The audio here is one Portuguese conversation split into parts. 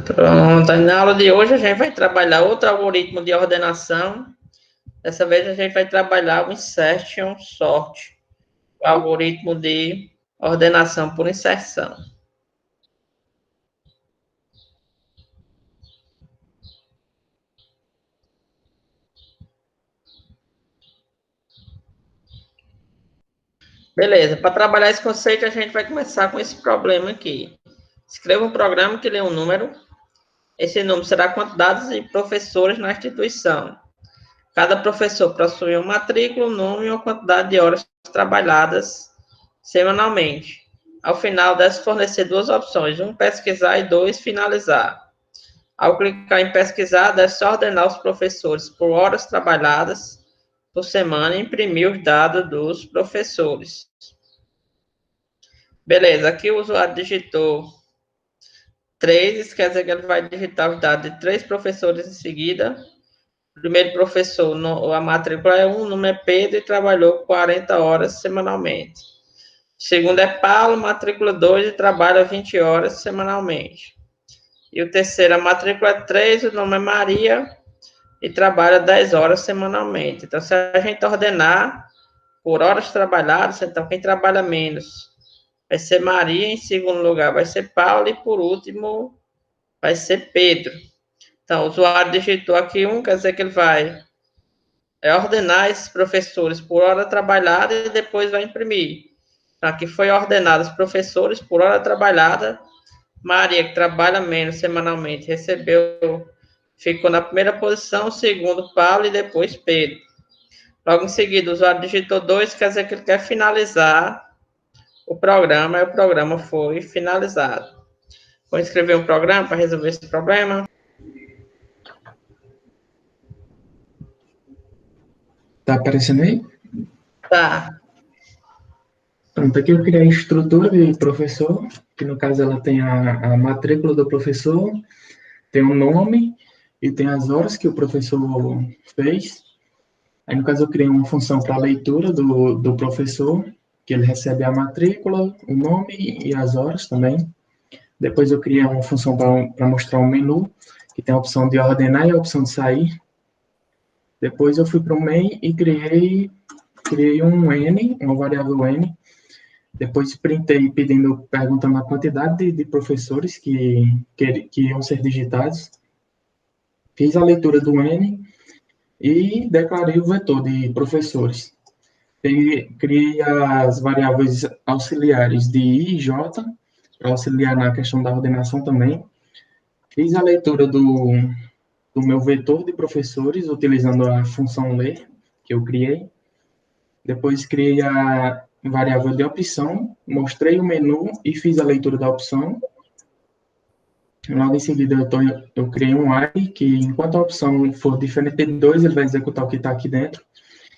Pronto, na aula de hoje a gente vai trabalhar outro algoritmo de ordenação. Dessa vez a gente vai trabalhar o Insertion Sort, o algoritmo de ordenação por inserção. Beleza, para trabalhar esse conceito a gente vai começar com esse problema aqui. Escreva um programa que lê um número. Esse número será a quantidade de professores na instituição. Cada professor possui uma matrícula, um nome e uma quantidade de horas trabalhadas semanalmente. Ao final, deve fornecer duas opções: um, pesquisar, e dois, finalizar. Ao clicar em pesquisar, deve-se ordenar os professores por horas trabalhadas por semana e imprimir os dados dos professores. Beleza, aqui o usuário digitou 3, isso quer dizer que ele vai digitar os dados de 3 professores em seguida. O primeiro professor, a matrícula é 1, o nome é Pedro e trabalhou 40 horas semanalmente. O segundo é Paulo, matrícula 2 e trabalha 20 horas semanalmente. E o terceiro, a matrícula é 3, o nome é Maria e trabalha 10 horas semanalmente. Então, se a gente ordenar por horas trabalhadas, então quem trabalha menos vai ser Maria, em segundo lugar vai ser Paulo e por último vai ser Pedro. Então, o usuário digitou aqui 1, quer dizer que ele vai ordenar esses professores por hora trabalhada e depois vai imprimir. Então, aqui foi ordenado os professores por hora trabalhada. Maria, que trabalha menos semanalmente, ficou na primeira posição, segundo Paulo e depois Pedro. Logo em seguida, o usuário digitou 2, quer dizer que ele quer finalizar o programa, e o programa foi finalizado. Vou escrever um programa para resolver esse problema. Tá aparecendo aí? Tá. Pronto, aqui eu criei a estrutura de professor, que no caso ela tem a matrícula do professor, tem o nome e tem as horas que o professor fez. Aí, no caso, eu criei uma função para a leitura do professor, que ele recebe a matrícula, o nome e as horas também. Depois eu criei uma função para mostrar um menu, que tem a opção de ordenar e a opção de sair. Depois eu fui para o main e criei um n, uma variável n. Depois printei perguntando a quantidade de professores que iam ser digitados. Fiz a leitura do n e declarei o vetor de professores. Criei as variáveis auxiliares de i e j, para auxiliar na questão da ordenação também. Fiz a leitura do meu vetor de professores, utilizando a função ler, que eu criei. Depois criei a variável de opção, mostrei o menu e fiz a leitura da opção. Logo em seguida, eu criei um while, que enquanto a opção for diferente de 2, ele vai executar o que está aqui dentro.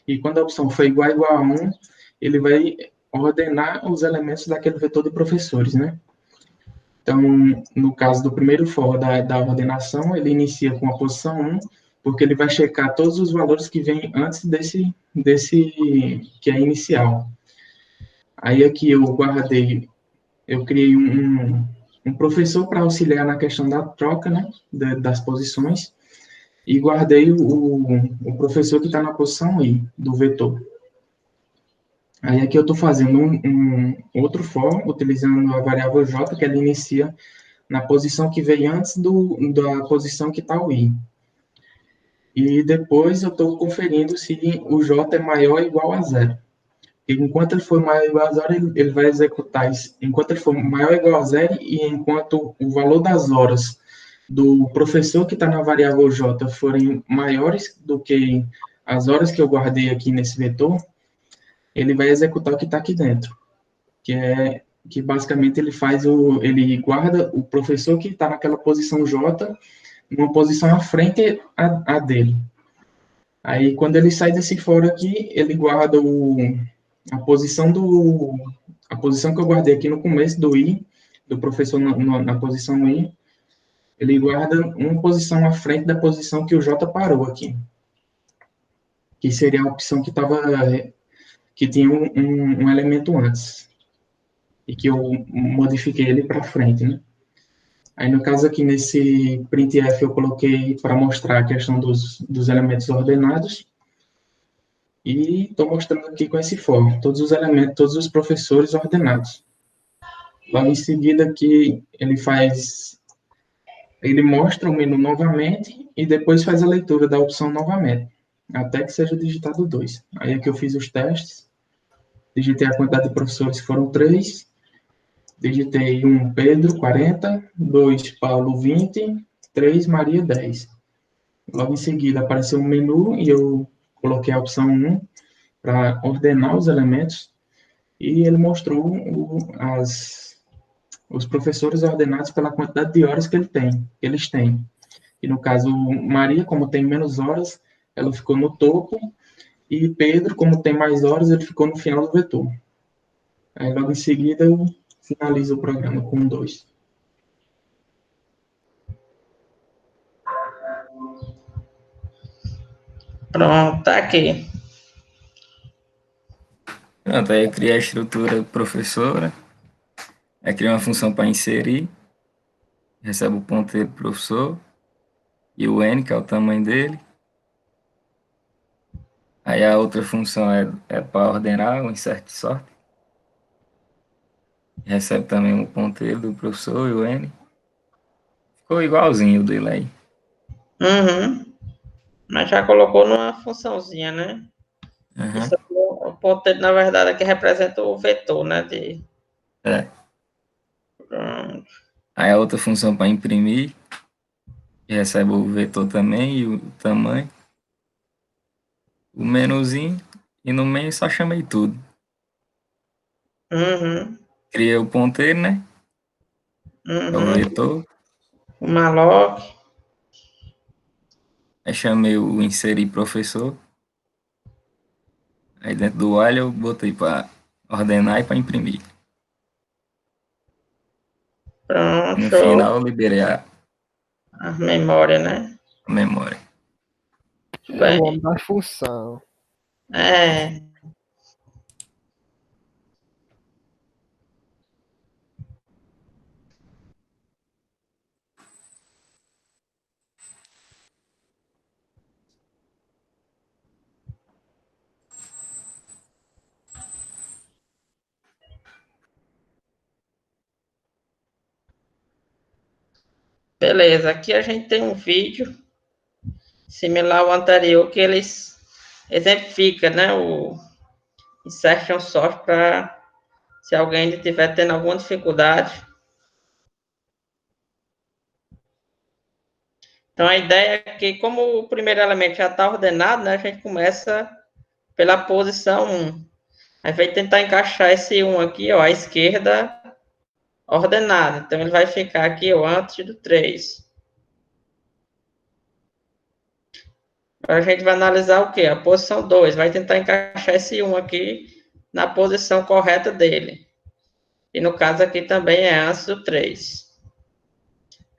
E quando a opção for igual a 1, ele vai ordenar os elementos daquele vetor de professores, né? Então, no caso do primeiro for da ordenação, ele inicia com a posição 1, porque ele vai checar todos os valores que vêm antes desse que é inicial. Aí aqui eu criei um professor para auxiliar na questão da troca, né, das posições, e guardei o professor que está na posição I, do vetor. Aí aqui eu estou fazendo um outro for, utilizando a variável j, que ela inicia na posição que veio antes da posição que está o i. E depois eu estou conferindo se o j é maior ou igual a 0. E enquanto ele for maior ou igual a 0, ele vai executar isso. Enquanto ele for maior ou igual a 0, e enquanto o valor das horas do professor que está na variável j forem maiores do que as horas que eu guardei aqui nesse vetor, ele vai executar o que está aqui dentro, que basicamente ele guarda o professor que está naquela posição J, uma posição à frente a dele. Aí, quando ele sai desse fora aqui, ele guarda a posição que eu guardei aqui no começo do I, do professor na posição I, ele guarda uma posição à frente da posição que o J parou aqui, que seria a opção que tinha um elemento antes, e que eu modifiquei ele para frente, né? Aí, no caso aqui, nesse printf, eu coloquei para mostrar a questão dos elementos ordenados. E estou mostrando aqui com esse for, todos os elementos, todos os professores ordenados. Logo em seguida aqui, ele mostra o menu novamente e depois faz a leitura da opção novamente, até que seja digitado 2. Aí aqui eu fiz os testes, digitei a quantidade de professores que foram 3, digitei 1 Pedro, 40, 2 Paulo, 20, 3 Maria, 10. Logo em seguida apareceu um menu e eu coloquei a opção 1 para ordenar os elementos e ele mostrou os professores ordenados pela quantidade de horas que eles têm. E no caso, Maria, como tem menos horas, ela ficou no topo, e Pedro, como tem mais horas, ele ficou no final do vetor. Aí logo em seguida eu finalizo o programa com 2. Pronto, tá aqui. Pronto, aí eu criei a estrutura professora, aí criei uma função para inserir, recebe o ponteiro do professor, e o N, que é o tamanho dele. Aí a outra função é para ordenar o insert de sorte. Recebe também o ponteiro do professor e o N. Ficou igualzinho o dele aí. Uhum. Mas já colocou numa funçãozinha, né? Uhum. Isso, o ponteiro, na verdade, aqui representa o vetor, né? Pronto. Aí a outra função para imprimir, que recebe o vetor também e o tamanho. O menuzinho, e no meio só chamei tudo. Uhum. Criei o ponteiro, né? É o Uhum. vetor. O malloc. Aí chamei o inserir professor. Aí dentro do while eu botei para ordenar e para imprimir. Pronto, E no show. final eu liberei a A memória, né? memória. É o Bem, homem da função. é. Beleza, aqui a gente tem um vídeo similar ao anterior que eles exemplifica, né, o insertion source para se alguém ainda estiver tendo alguma dificuldade. Então a ideia é que como o primeiro elemento já está ordenado, né, a gente começa pela posição 1. Aí vai tentar encaixar esse 1 aqui, ó, à esquerda ordenado. Então ele vai ficar aqui, ó, antes do 3. A gente vai analisar o quê? A posição 2. Vai tentar encaixar esse 1 aqui na posição correta dele. E no caso aqui também é antes do 3.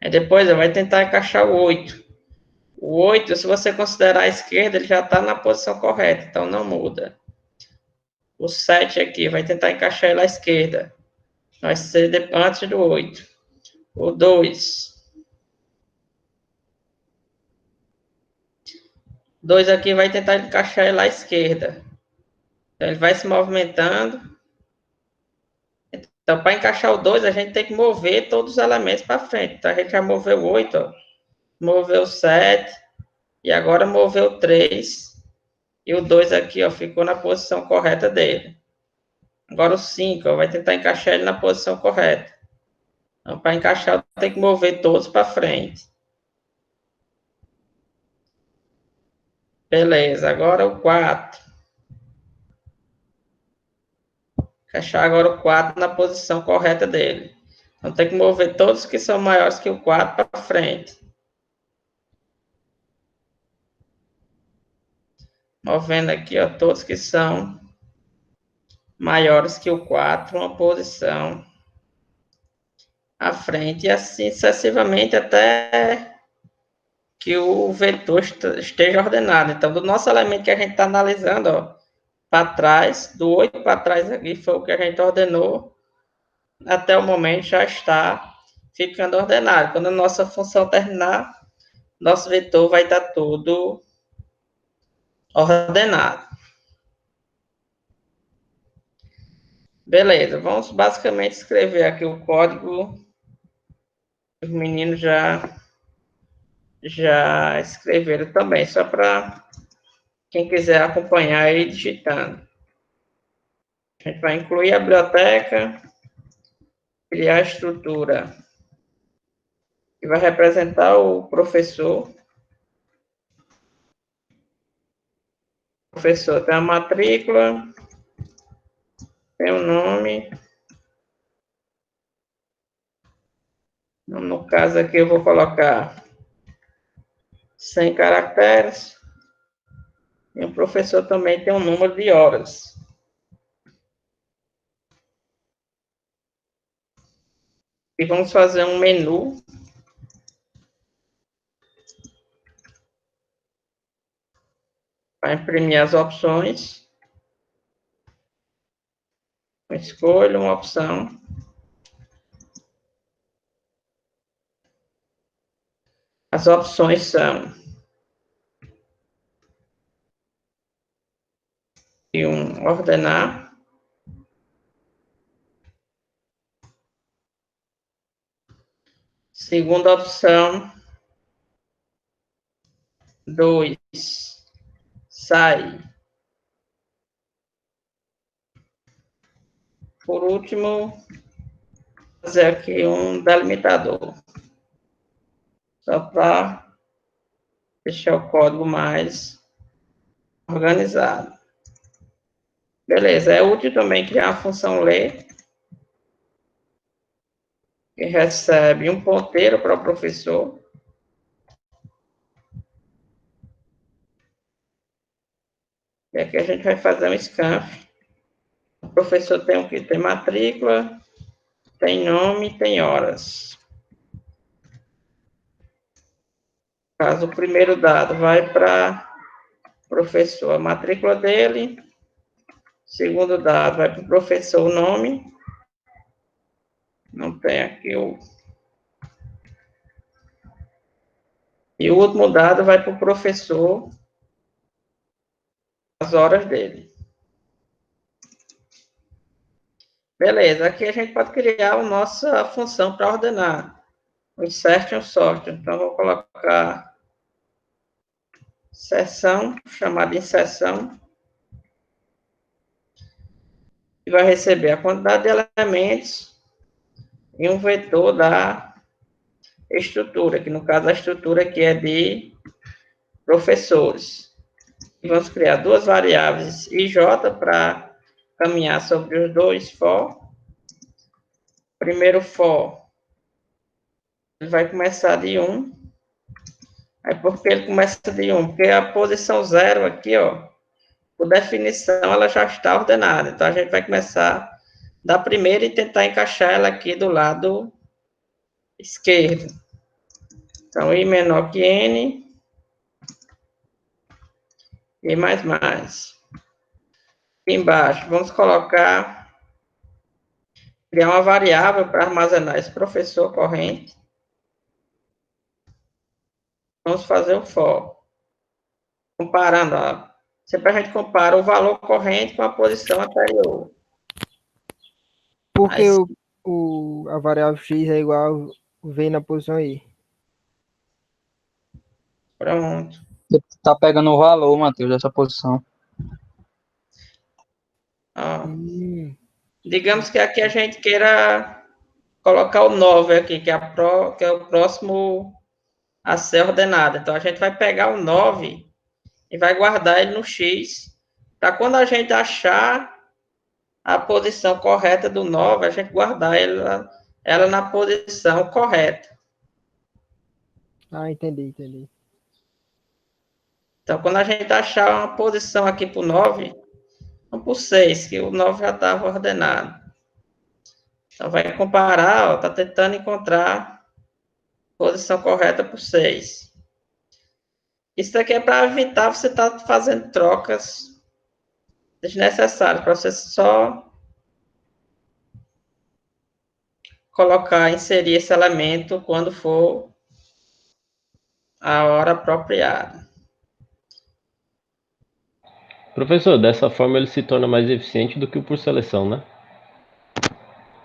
Aí depois vai tentar encaixar o 8. O 8, se você considerar a esquerda, ele já está na posição correta, então não muda. O 7 aqui vai tentar encaixar ele à esquerda. Vai ser antes do 8. O 2. 2 aqui vai tentar encaixar ele à esquerda. Então ele vai se movimentando. Então, para encaixar o 2, a gente tem que mover todos os elementos para frente. Então, a gente já moveu o 8, ó, moveu o 7, e agora moveu o 3. E o 2 aqui, ó, ficou na posição correta dele. Agora o 5, ó, vai tentar encaixar ele na posição correta. Então, para encaixar, eu tenho que mover todos para frente. Beleza, agora o 4. Encaixar agora o 4 na posição correta dele. Então, tem que mover todos que são maiores que o 4 para frente. Movendo aqui, ó, todos que são maiores que o 4, uma posição à frente, e assim sucessivamente até que o vetor esteja ordenado. Então, do nosso elemento que a gente está analisando, ó, para trás, do 8 para trás aqui foi o que a gente ordenou, até o momento já está ficando ordenado. Quando a nossa função terminar, nosso vetor vai estar todo ordenado. Beleza, vamos basicamente escrever aqui o código. Os meninos já escreveram também, só para quem quiser acompanhar aí digitando. A gente vai incluir a biblioteca, criar a estrutura que vai representar o professor. O professor tem a matrícula, tem o nome. No caso aqui eu vou colocar 100 caracteres. E o professor também tem um número de horas. E vamos fazer um menu. Para imprimir as opções. Eu escolho uma opção. As opções são ordenar. Segunda opção, 2, sair. Por último, fazer aqui um delimitador. Só para deixar o código mais organizado. Beleza, é útil também criar a função ler, que recebe um ponteiro para o professor. E aqui a gente vai fazer um scanf. O professor tem o que? Tem matrícula, tem nome, tem horas. Caso o primeiro dado vai para o professor, a matrícula dele. Segundo dado vai para o professor, o nome. Não tem aqui o... E o último dado vai para o professor, as horas dele. Beleza, aqui a gente pode criar a nossa função para ordenar. O insert e o sort. Então, vou colocar seção, chamada inserção. E vai receber a quantidade de elementos e um vetor da estrutura, que no caso a estrutura aqui é de professores. E vamos criar duas variáveis ij para caminhar sobre os dois for. Primeiro for, ele vai começar de 1. Aí por que ele começa de 1? Porque a posição 0 aqui, ó, por definição, ela já está ordenada. Então a gente vai começar da primeira e tentar encaixar ela aqui do lado esquerdo. Então, i menor que n, e mais. Aqui embaixo, vamos criar uma variável para armazenar esse professor corrente. Vamos fazer o for. Comparando, ó, sempre a gente compara o valor corrente com a posição anterior. Porque a variável x é igual v na posição i. Pronto. Você tá pegando o valor, Matheus, dessa posição. Ó. Digamos que aqui a gente queira colocar o 9 aqui, que é o próximo a ser ordenado. Então, a gente vai pegar o 9 e vai guardar ele no x. Para quando a gente achar a posição correta do 9, a gente guardar ela na posição correta. Ah, entendi. Então, quando a gente achar uma posição aqui para o 9, vamos para o 6, que o 9 já estava ordenado. Então, vai comparar, está tentando encontrar a posição correta para o 6. Isso aqui é para evitar você estar fazendo trocas desnecessárias, para você só inserir esse elemento quando for a hora apropriada. Professor, dessa forma ele se torna mais eficiente do que o por seleção, né?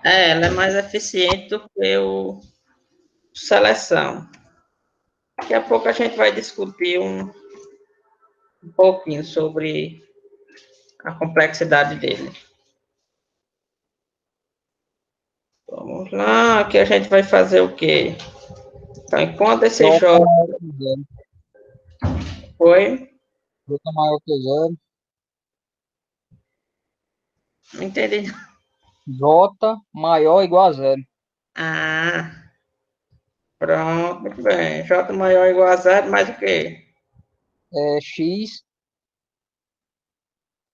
Ela é mais eficiente do que o seleção. Daqui a pouco a gente vai discutir um pouquinho sobre a complexidade dele. Vamos lá, aqui a gente vai fazer o quê? Então, enquanto esse J J maior que zero. foi... J maior que zero. Não entendi. J maior ou igual a zero. Ah, pronto, muito bem. J maior ou igual a zero, mais o quê? X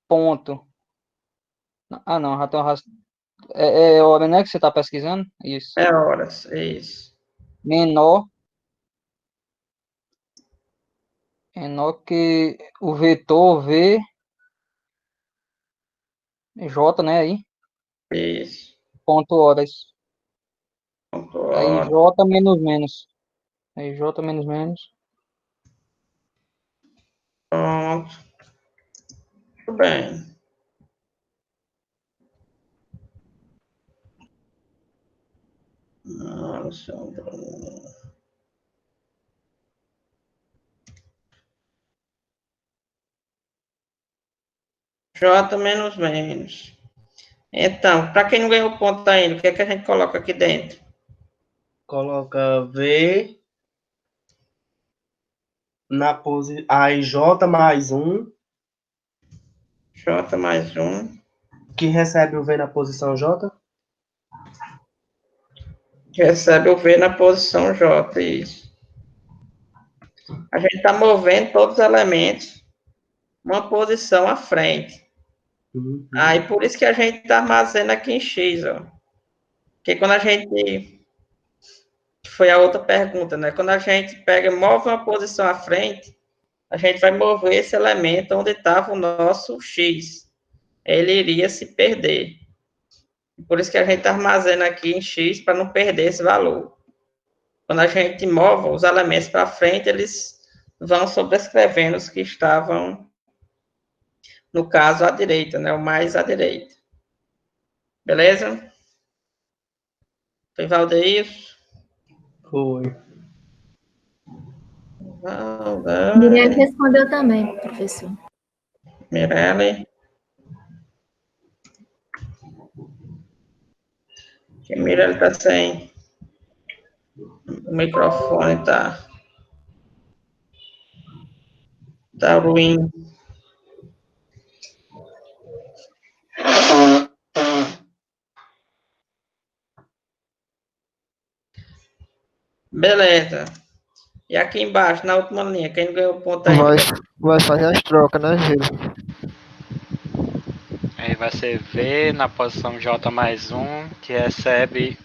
ponto. Ah, não, já tem é hora, né, que você está pesquisando? Isso. É horas, isso. Menor que o vetor V, J, né, aí, Isso. ponto horas. Ponto Aí hora. J menos menos. Aí J menos menos. Pronto. Muito bem. Nossa, J menos menos. Então, para quem não ganhou ponto ainda, o que é que a gente coloca aqui dentro? Coloca V na posição. Aí J mais um, J mais um, que recebe o V na posição J. que recebe o V na posição J, isso. A gente está movendo todos os elementos uma posição à frente. Uhum. Aí, por isso que a gente armazena aqui em X, ó. Porque quando a gente... Foi a outra pergunta, né? Quando a gente move uma posição à frente, a gente vai mover esse elemento onde estava o nosso X. Ele iria se perder. Por isso que a gente armazena aqui em X para não perder esse valor. Quando a gente move os elementos para frente, eles vão sobrescrevendo os que estavam, no caso, à direita, né? O mais à direita. Beleza? Foi Valdeir? Foi. Mirelle respondeu também, professor. Mirelle. Que Mirelle está sem... O microfone tá ruim. Beleza. E aqui embaixo, na última linha, quem não ganhou ponto ainda? Vai fazer as trocas, né, Gil? Aí vai ser V na posição J mais um, que recebe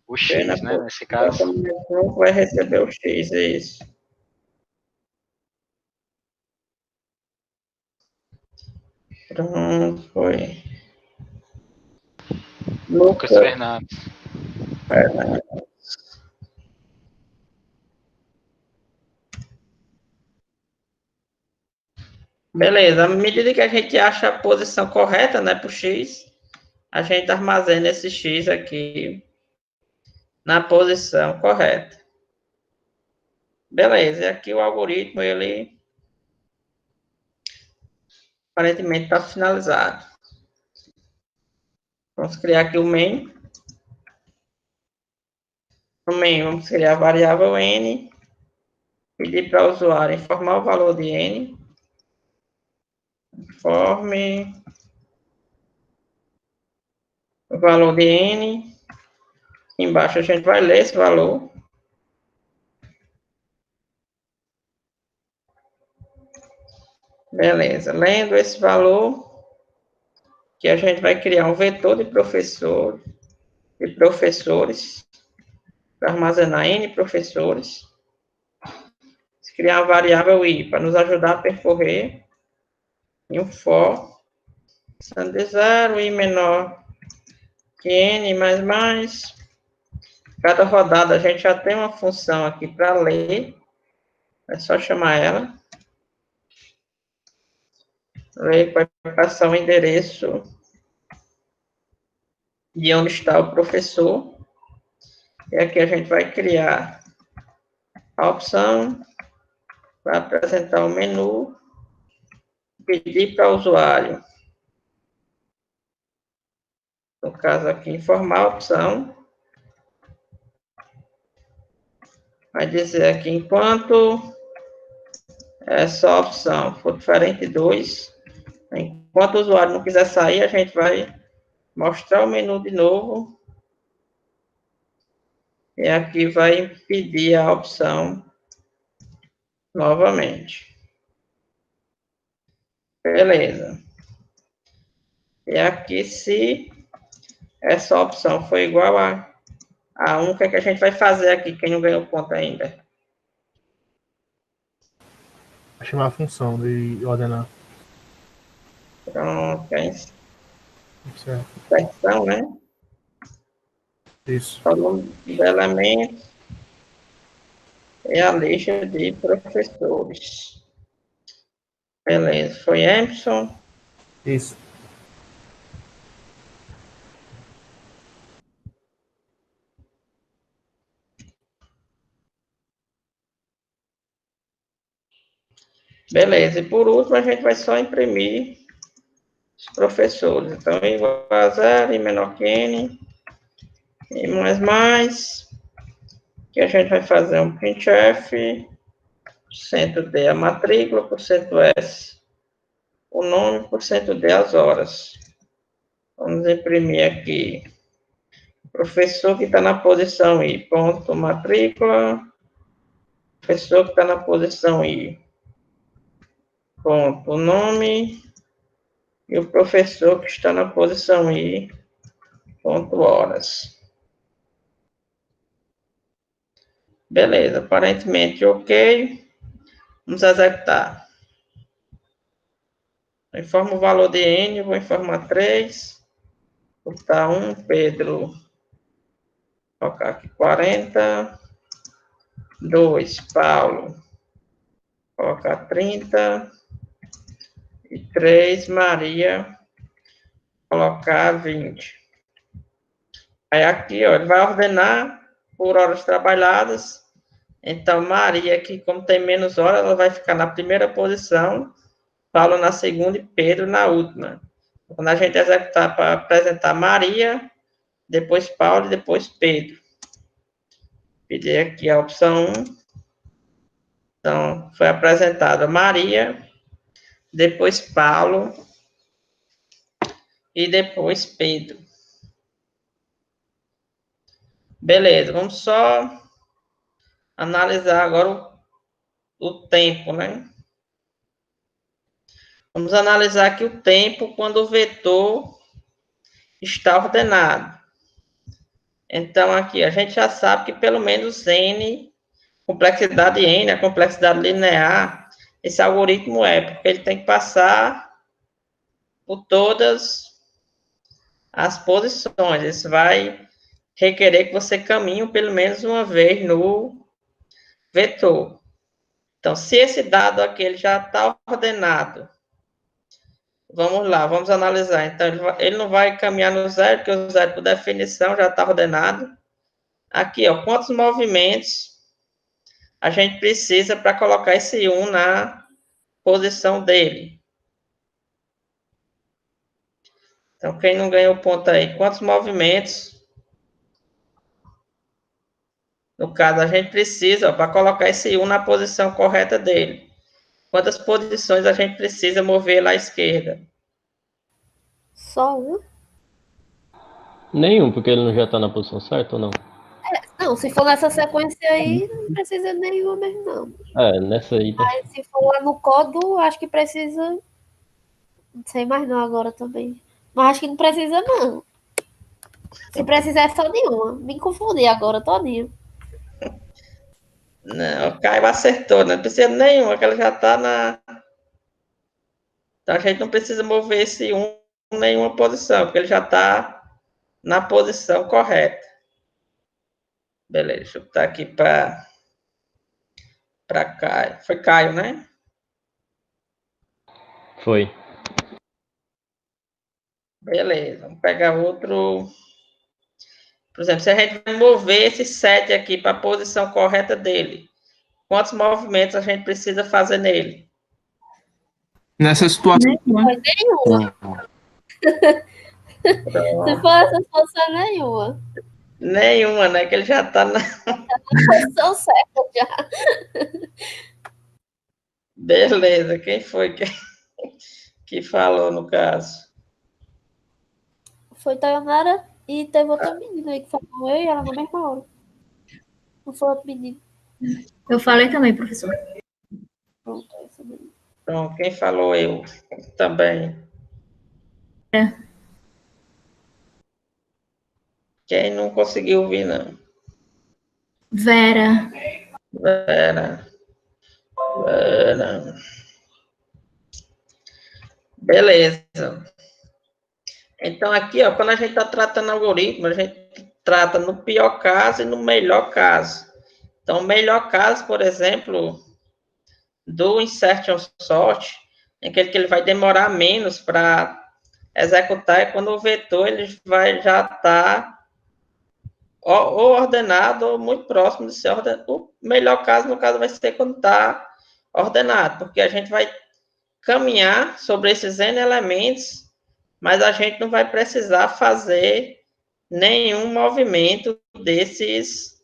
o X, né? Nesse caso. Vai receber o X, é isso. Pronto, foi. Lucas Fernandes. Beleza, à medida que a gente acha a posição correta, né, para o X, a gente armazena esse X aqui na posição correta. Beleza, e aqui o algoritmo, ele aparentemente está finalizado. Vamos criar aqui o main. No main, vamos criar a variável n, pedir para o usuário informar o valor de n, informe o valor de n, embaixo a gente vai ler esse valor. Beleza, lendo esse valor, que a gente vai criar um vetor de professores, para armazenar n professores. Criar a variável i, para nos ajudar a percorrer em um for, sendo de 0, i menor que N mais. Cada rodada a gente já tem uma função aqui para ler. É só chamar ela. Ler vai passar o endereço de onde está o professor. E aqui a gente vai criar a opção para apresentar o menu, pedir para o usuário, no caso aqui, informar a opção. Vai dizer aqui, enquanto essa opção for diferente de 2, enquanto o usuário não quiser sair, a gente vai mostrar o menu de novo. E aqui vai pedir a opção novamente. Beleza. E aqui, se essa opção for igual a 1, o que é que a gente vai fazer aqui, quem não ganhou ponto ainda? Chamar a função de ordenar. Pronto, é Certo. inserção, né? Isso. O nome do elemento é a lista de professores. Beleza, foi Emerson. Isso. Beleza, e por último a gente vai só imprimir os professores. Então, igual a 0, e menor que N, e mais, que a gente vai fazer um printf, %D a matrícula, %S o nome, %D as horas. Vamos imprimir aqui, professor que está na posição I, ponto matrícula, professor que está na posição I, ponto nome, e o professor que está na posição I, ponto horas. Beleza, aparentemente ok. Vamos executar. Informa o valor de N, vou informar 3. Vou botar 1, Pedro. Vou colocar aqui 40. 2, Paulo. Vou colocar 30. E 3, Maria. Vou colocar 20. Aí aqui, ó, ele vai ordenar por horas trabalhadas. Então, Maria aqui, como tem menos horas, ela vai ficar na primeira posição, Paulo na segunda e Pedro na última. Quando a gente executar para apresentar Maria, depois Paulo e depois Pedro. Pedir aqui a opção 1. Então, foi apresentada Maria, depois Paulo e depois Pedro. Beleza, vamos só analisar agora o tempo, né? Vamos analisar aqui o tempo quando o vetor está ordenado. Então, aqui, a gente já sabe que pelo menos N, complexidade N, a complexidade linear, esse algoritmo porque ele tem que passar por todas as posições. Isso vai requerer que você caminhe pelo menos uma vez no vetor. Então, se esse dado aqui ele já está ordenado, vamos lá, vamos analisar. Então, ele não vai caminhar no zero, porque o zero, por definição, já está ordenado. Aqui, ó, quantos movimentos a gente precisa para colocar esse 1 na posição dele. Então, quem não ganhou ponto aí? Quantos movimentos? No caso, a gente precisa, para colocar esse 1 na posição correta dele. Quantas posições a gente precisa mover lá à esquerda? Só um? Nenhum, porque ele não já tá na posição certa ou não? Não, se for nessa sequência aí, não precisa de nenhuma mesmo, não. Nessa aí. Mas se for lá no código, acho que precisa. Não sei mais não agora também. Mas acho que não precisa, não. Se precisar, é só nenhuma. Me confundi agora, todinho. Não, o Caio acertou, não precisa de nenhuma, que ela já está na... Então, a gente não precisa mover esse 1 em nenhuma posição, porque ele já está na posição correta. Beleza, deixa eu botar aqui para Caio. Foi Caio, né? Foi. Beleza, vamos pegar outro. Por exemplo, se a gente vai mover esse 7 aqui para a posição correta dele, quantos movimentos a gente precisa fazer nele? Nessa situação, Nenhuma. Se for essa situação, nenhuma. Nenhuma, né? Que ele já está na posição certa já. Beleza, quem foi que falou no caso? Foi Tayanara e teve outra menina aí que falou eu e ela na mesma hora. Não foi outro menino. Eu falei também, professor. Pronto, essa daí. Então, quem falou eu também? Quem não conseguiu ouvir, não? Vera. Beleza. Então, aqui, ó, quando a gente está tratando algoritmo, a gente trata no pior caso e no melhor caso. Então, o melhor caso, por exemplo, do insertion sort, é aquele que ele vai demorar menos para executar, é quando o vetor ele vai já estar ou ordenado ou muito próximo de ser ordenado. O melhor caso, no caso, vai ser quando está ordenado, porque a gente vai caminhar sobre esses N elementos, mas a gente não vai precisar fazer nenhum movimento desses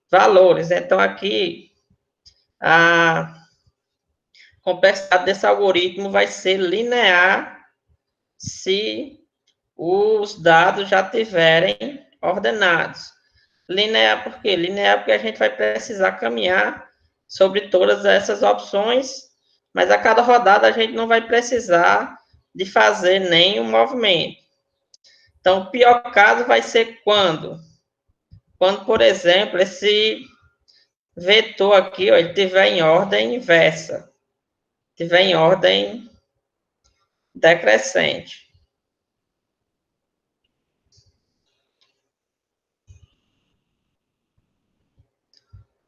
valores. Então, aqui, a complexidade desse algoritmo vai ser linear se os dados já tiverem ordenados. Linear por quê? Linear porque a gente vai precisar caminhar sobre todas essas opções, mas a cada rodada a gente não vai precisar de fazer nenhum movimento. Então, o pior caso vai ser quando? Quando, por exemplo, esse vetor aqui, ó, ele estiver em ordem inversa, estiver em ordem decrescente.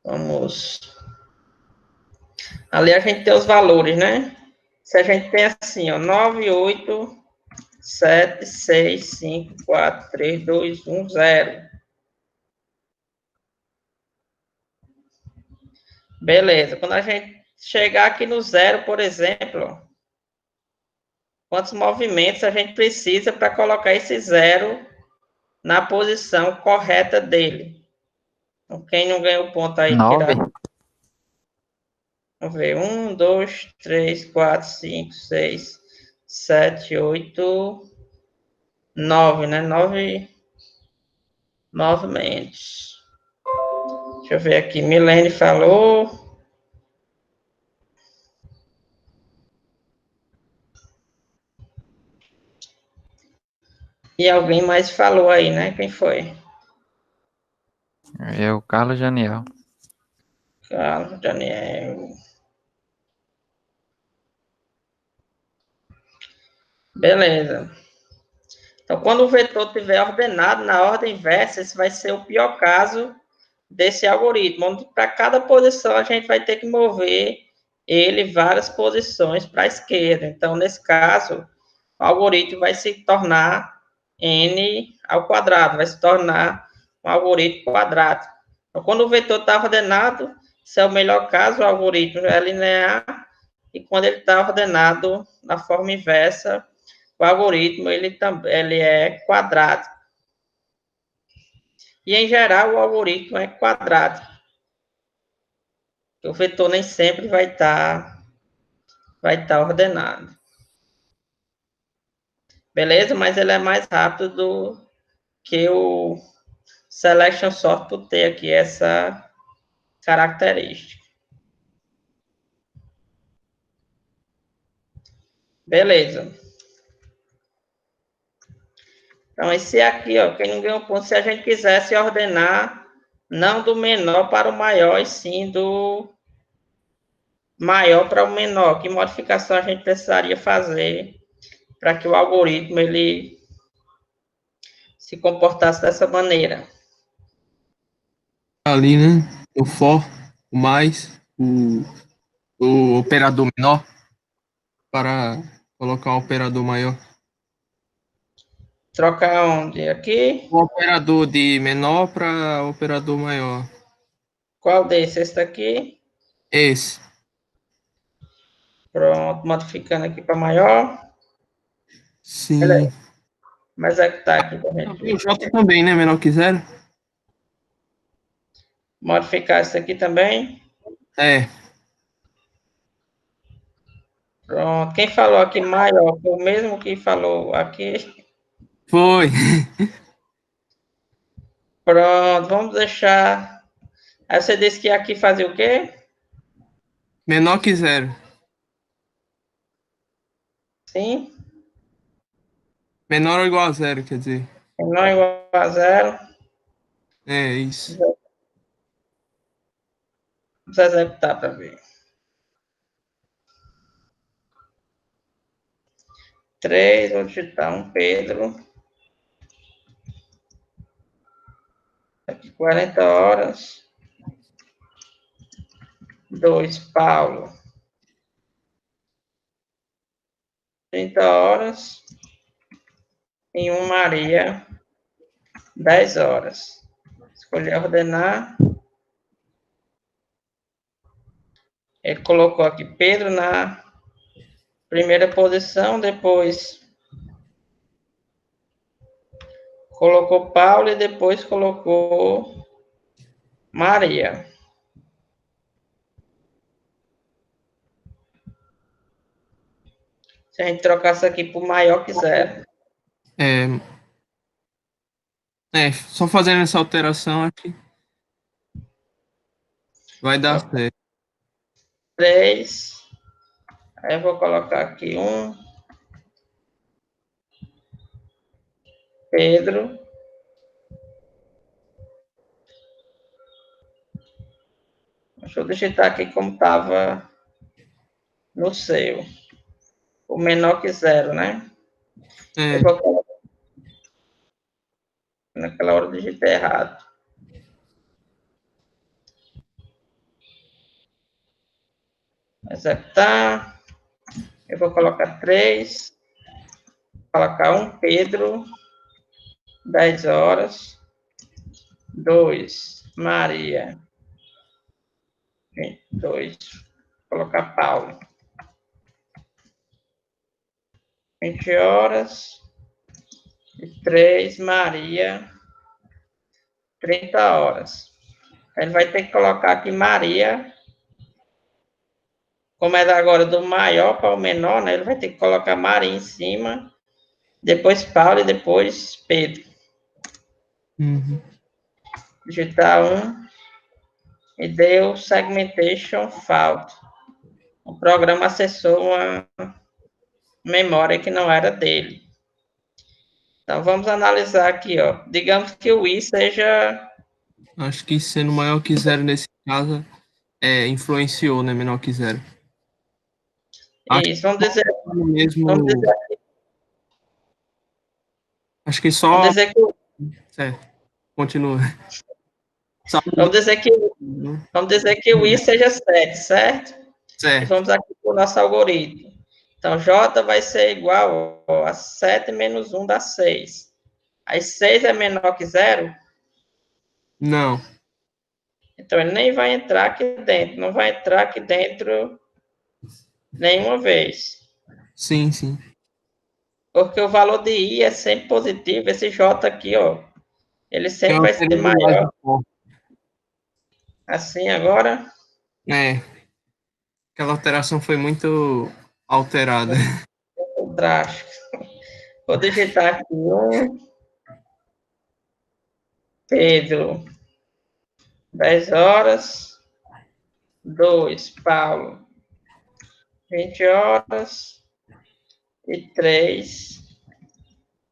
Vamos. Ali a gente tem os valores, né? Se a gente tem assim, ó, 9, 8, 7, 6, 5, 4, 3, 2, 1, 0. Beleza. Quando a gente chegar aqui no 0, por exemplo, ó, quantos movimentos a gente precisa para colocar esse 0 na posição correta dele? Então, quem não ganhou ponto aí, 9. tirar. Vamos ver. 1, 2, 3, 4, 5, 6, 7, 8, 9, né? 9 movimentos. Deixa eu ver aqui. Milene falou. E alguém mais falou aí, né? Quem foi? É o Carlos Janiel. Carlos Daniel. Beleza. Então, quando o vetor estiver ordenado na ordem inversa, esse vai ser o pior caso desse algoritmo, onde para cada posição a gente vai ter que mover ele várias posições para a esquerda. Então, nesse caso, o algoritmo vai se tornar n ao quadrado, vai se tornar um algoritmo quadrado. Então, quando o vetor está ordenado, esse é o melhor caso, o algoritmo é linear, e quando ele está ordenado na forma inversa, o algoritmo ele é quadrado. E, em geral, o algoritmo é quadrado. O vetor nem sempre vai estar ordenado. Beleza? Mas ele é mais rápido do que o selection sort por ter aqui essa característica. Beleza. Então, esse aqui, ó, quem não ganhou ponto, se a gente quisesse ordenar não do menor para o maior, e sim do maior para o menor, que modificação a gente precisaria fazer para que o algoritmo ele se comportasse dessa maneira. Ali, né? O for, o mais, o operador menor para colocar o operador maior. Trocar onde? Aqui? O operador de menor para operador maior. Qual desse? Esse daqui? Esse. Pronto, modificando aqui para maior. Sim. Mas é que tá aqui pra gente ver. O J também, né? Menor que 0. Modificar isso aqui também. É. Pronto. Quem falou aqui maior foi o mesmo que falou aqui. Foi. Pronto, vamos deixar. Aí você disse que aqui fazia o quê? Menor que 0. Sim. Menor ou igual a 0, quer dizer. Menor ou igual a 0. É, isso. Vamos executar para ver. 3, vou digitar um Pedro. Aqui 40 horas. 2, Paulo. 30 horas. E 1, Maria. 10 horas. Escolher ordenar. Ele colocou aqui Pedro na primeira posição, depois colocou Paulo e depois colocou Maria. Se a gente trocasse aqui por maior que 0. Só fazendo essa alteração aqui. Vai dar certo. 3. Aí eu vou colocar aqui 1. Pedro. Deixa eu digitar aqui como estava no seu. O menor que 0, né? Eu vou colocar. Naquela hora eu digitei errado. Executar. Eu vou colocar 3. Colocar 1 Pedro. 10 horas. 2 Maria. 22. Colocar Paulo. 20 horas. E 3 Maria. 30 horas. Ele vai ter que colocar aqui Maria. Como é agora do maior para o menor, né? Ele vai ter que colocar Maria em cima. Depois Paulo e depois Pedro. Digitar 1. E deu segmentation fault. O programa acessou uma memória que não era dele. Então, vamos analisar aqui, ó. Digamos que o i seja... Acho que sendo maior que 0 nesse caso, influenciou, né? Menor que 0. Isso, vamos dizer... Mesmo... Vamos dizer aqui. Acho que só... Vamos dizer que... Certo. Continua. Vamos dizer que o i seja 7, certo? Certo. E vamos aqui para o nosso algoritmo. Então, j vai ser igual a 7 menos 1 dá 6. Aí 6 é menor que 0? Não. Então, ele nem vai entrar aqui dentro. Não vai entrar aqui dentro nenhuma vez. Sim, sim. Porque o valor de i é sempre positivo. Esse j aqui, ó, ele sempre vai ser maior. Assim, agora? Aquela alteração foi muito alterada. Drástico. Vou digitar aqui 1. Pedro. 10 horas. 2. Paulo. 20 horas. E 3.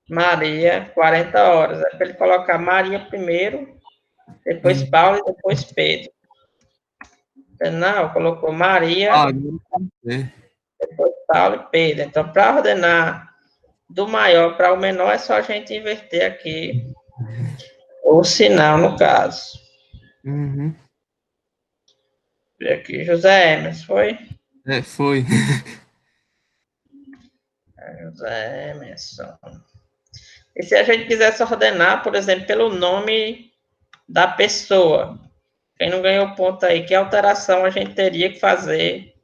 Maria. 40 horas. É para ele colocar Maria primeiro. Depois Paulo e depois Pedro. Não, colocou Maria. Depois Paulo e Pedro. Então, para ordenar do maior para o menor, é só a gente inverter aqui o sinal, no caso. Uhum. E aqui, José Emerson, foi? Foi. José Emerson. E se a gente quisesse ordenar, por exemplo, pelo nome da pessoa? Quem não ganhou ponto aí, que alteração a gente teria que fazer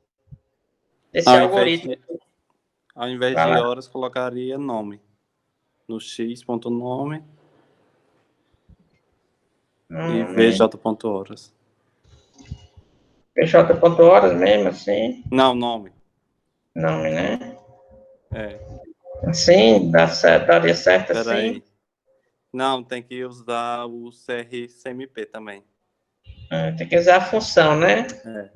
desse algoritmo? Ao invés Vai de lá. horas, colocaria nome. No x.nome e vj.horas. PJ.horas mesmo, assim? Não, nome. Nome, né? É. Assim, dá certo, daria certo Espera assim? aí. Não, tem que usar o CRCMP também. Tem que usar a função, né? É.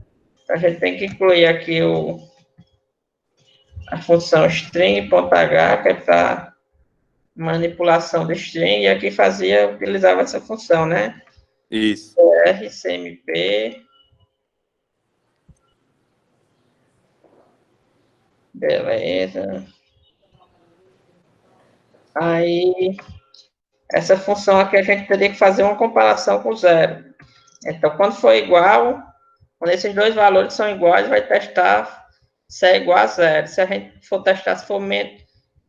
A gente tem que incluir aqui a função string.h, que é para manipulação de string, e aqui utilizava essa função, né? Isso. RCMP. Beleza. Aí, essa função aqui a gente teria que fazer uma comparação com zero. Então, quando for igual, quando esses dois valores são iguais, vai testar se é igual a zero. Se a gente for testar se for menos,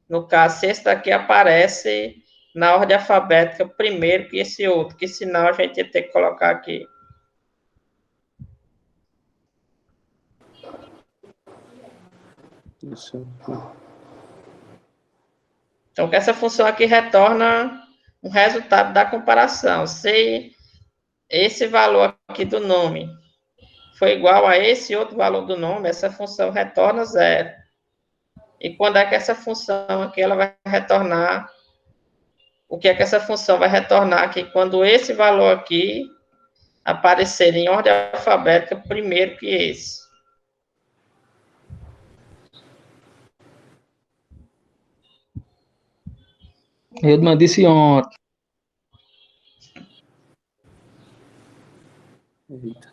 no caso, se esse daqui aparece na ordem alfabética primeiro que esse outro, que sinal a gente ia ter que colocar aqui. Então, que essa função aqui retorna um resultado da comparação. Se esse valor aqui do nome for igual a esse outro valor do nome, essa função retorna zero. E quando é que essa função aqui ela vai retornar? O que é que essa função vai retornar aqui? Quando esse valor aqui aparecer em ordem alfabética primeiro que esse. Edman disse ontem. Eita.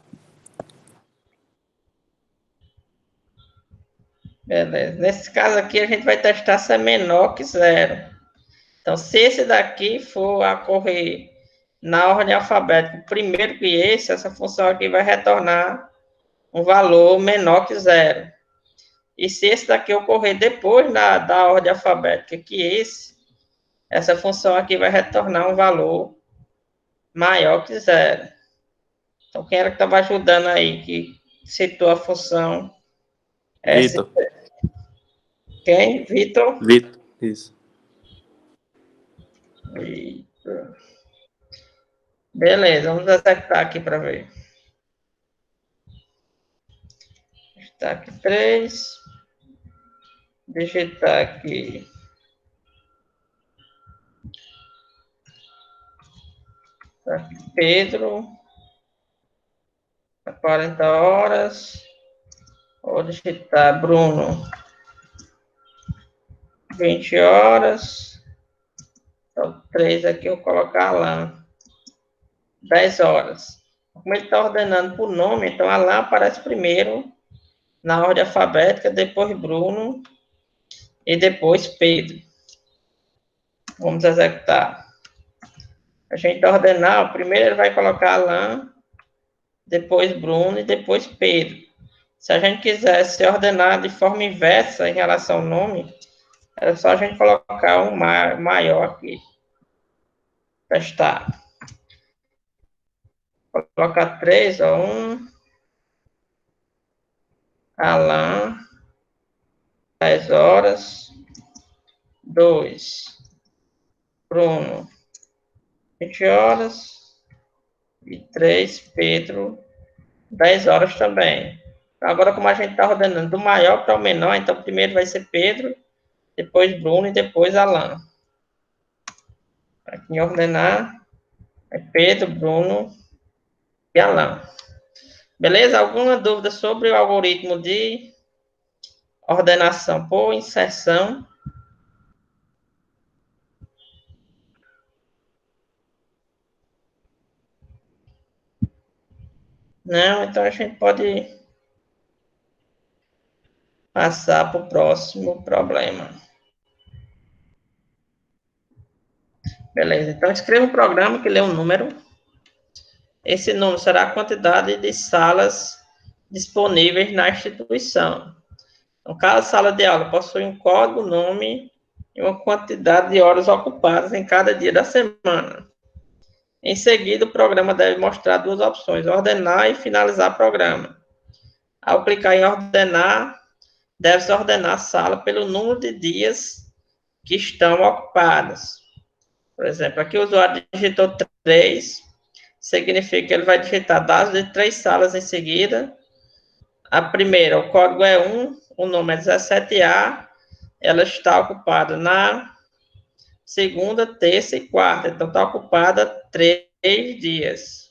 Beleza. Nesse caso aqui, a gente vai testar se é menor que zero. Então, se esse daqui for ocorrer na ordem alfabética primeiro que esse, essa função aqui vai retornar um valor menor que zero. E se esse daqui ocorrer depois da ordem alfabética que esse, essa função aqui vai retornar um valor maior que zero. Então, quem era que estava ajudando aí, que citou a função? Vitor. Quem? Vitor? Vitor, isso. Vitor. Beleza, vamos executar aqui para ver. Está aqui 3. Digitar aqui. Tá aqui Pedro. 40 horas. Vou digitar Bruno. 20 horas. Então, 3 aqui, eu vou colocar Alan. 10 horas. Como ele está ordenando por nome, então Alan aparece primeiro na ordem alfabética, depois Bruno e depois Pedro. Vamos executar. A gente ordenar, primeiro ele vai colocar Alan, depois Bruno e depois Pedro. Se a gente quisesse ordenar de forma inversa em relação ao nome, era só a gente colocar um maior aqui. Testar. Colocar 3, ó, 1. Alan, 10 horas. 2. Bruno, 20 horas. E 3, Pedro, 10 horas também. Agora, como a gente está ordenando do maior para o menor, então primeiro vai ser Pedro, depois Bruno e depois Alan. Aqui em ordenar, é Pedro, Bruno e Alan. Beleza? Alguma dúvida sobre o algoritmo de ordenação por inserção? Não? Então a gente pode passar para o próximo problema. Beleza. Então, escreva um programa que lê um número. Esse número será a quantidade de salas disponíveis na instituição. Então, cada sala de aula possui um código, nome e uma quantidade de horas ocupadas em cada dia da semana. Em seguida, o programa deve mostrar duas opções: ordenar e finalizar o programa. Ao clicar em ordenar, deve-se ordenar a sala pelo número de dias que estão ocupadas. Por exemplo, aqui o usuário digitou 3, significa que ele vai digitar dados de 3 salas em seguida. A primeira, o código é 1, o nome é 17A, ela está ocupada na segunda, terça e quarta, então está ocupada 3 dias.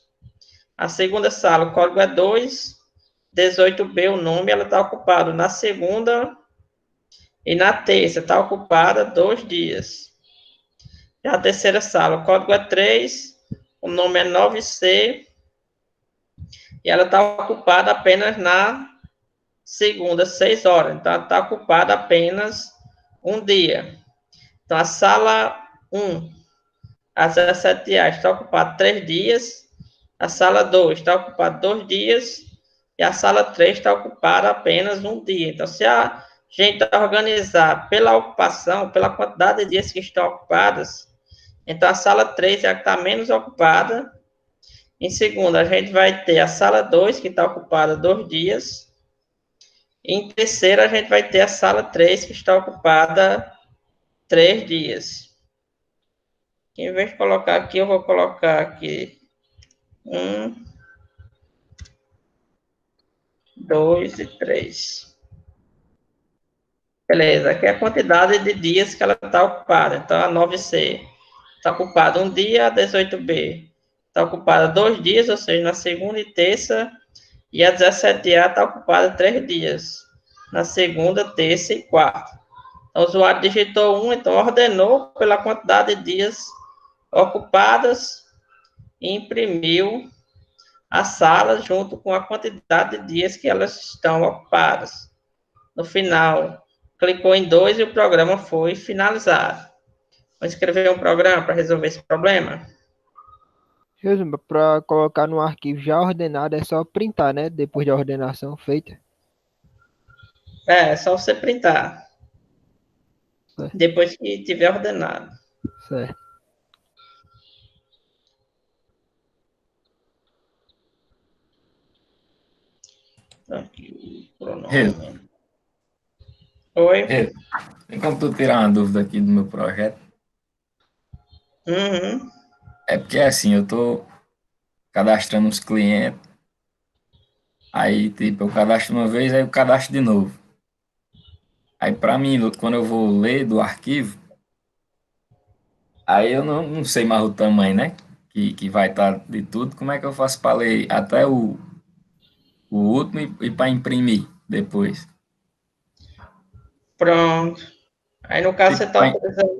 A segunda sala, o código é 2, 18B, o nome, ela está ocupada na segunda e na terça, está ocupada 2 dias. Já a terceira sala, o código é 3, o nome é 9C, e ela está ocupada apenas na segunda, 6 horas. Então, ela está ocupada apenas um dia. Então, a sala 1, às 17 horas, está ocupada 3 dias. A sala 2 está ocupada 2 dias. E a sala 3 está ocupada apenas um dia. Então, se a gente organizar pela ocupação, pela quantidade de dias que estão ocupadas, então a sala 3 é a que está menos ocupada. Em segundo, a gente vai ter a sala 2, que está ocupada 2 dias. Em terceiro, a gente vai ter a sala 3, que está ocupada 3 dias. Em vez de colocar aqui, eu vou colocar aqui 1, 2 e 3. Beleza, aqui é a quantidade de dias que ela está ocupada. Então, a 9C está ocupada um dia, a 18B está ocupada 2 dias, ou seja, na segunda e terça, e a 17A está ocupada 3 dias, na segunda, terça e quarta. Então, o usuário digitou 1, então ordenou pela quantidade de dias ocupadas e imprimiu a sala junto com a quantidade de dias que elas estão ocupadas. No final, clicou em 2 e o programa foi finalizado. Vou escrever um programa para resolver esse problema. Para colocar no arquivo já ordenado, é só printar, né? Depois da ordenação feita. É só você printar. Certo. Depois que tiver ordenado. Certo. Aqui, o pronome. Oi? Tem como tu tirar uma dúvida aqui do meu projeto? Uhum. É porque, assim, eu tô cadastrando uns clientes, aí, tipo, eu cadastro uma vez, aí eu cadastro de novo. Aí, para mim, quando eu vou ler do arquivo, aí eu não sei mais o tamanho, né? Que vai estar de tudo. Como é que eu faço para ler até o último e para imprimir depois? Pronto. Aí, no caso, você está utilizando...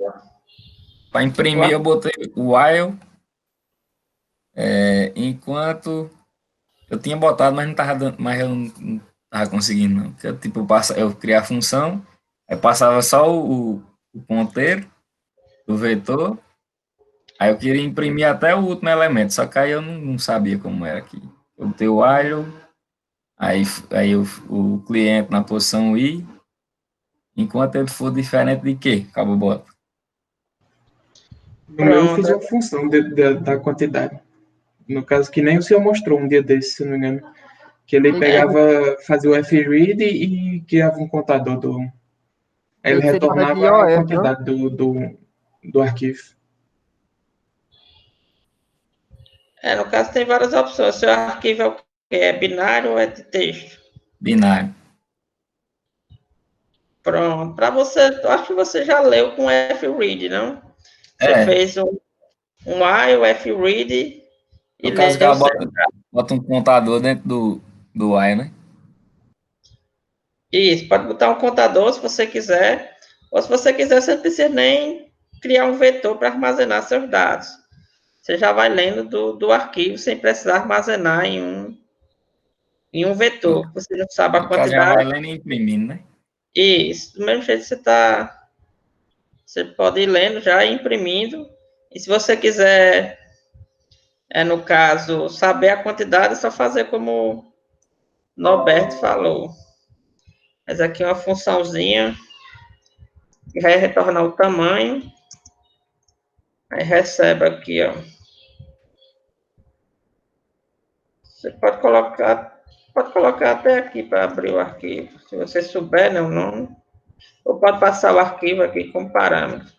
Para imprimir, eu botei o while, enquanto eu tinha botado, mas não estava dando, mas eu não estava conseguindo, não. Porque, tipo, eu criei a função, aí passava só o ponteiro do vetor, aí eu queria imprimir até o último elemento, só que aí eu não sabia como era aqui. Eu botei o while, aí o cliente na posição I, enquanto ele for diferente de quê? Acabou bota. No meu eu fiz uma função da quantidade. No caso, que nem o senhor mostrou um dia desse, se não me engano. Que ele pegava, fazia o fread e criava um contador do... Aí ele retornava a quantidade do arquivo. No caso, tem várias opções. Seu arquivo é o quê? É binário ou é de texto? Binário. Pronto. Para você, eu acho que você já leu com fread, não? Você fez um while, fread e no caso, leu bota um contador dentro do while, né? Isso, pode botar um contador se você quiser. Ou se você quiser, você não precisa nem criar um vetor para armazenar seus dados. Você já vai lendo do arquivo sem precisar armazenar em um vetor. Você já sabe a quantidade. Já vai lendo e imprimindo, né? Isso. Do mesmo jeito você pode ir lendo já e imprimindo. E se você quiser, no caso, saber a quantidade, é só fazer como o Norberto falou. Mas aqui uma funçãozinha que vai retornar o tamanho. Aí recebe aqui, ó. Você pode colocar até aqui para abrir o arquivo, se você souber, né, o nome. Ou pode passar o arquivo aqui com parâmetro.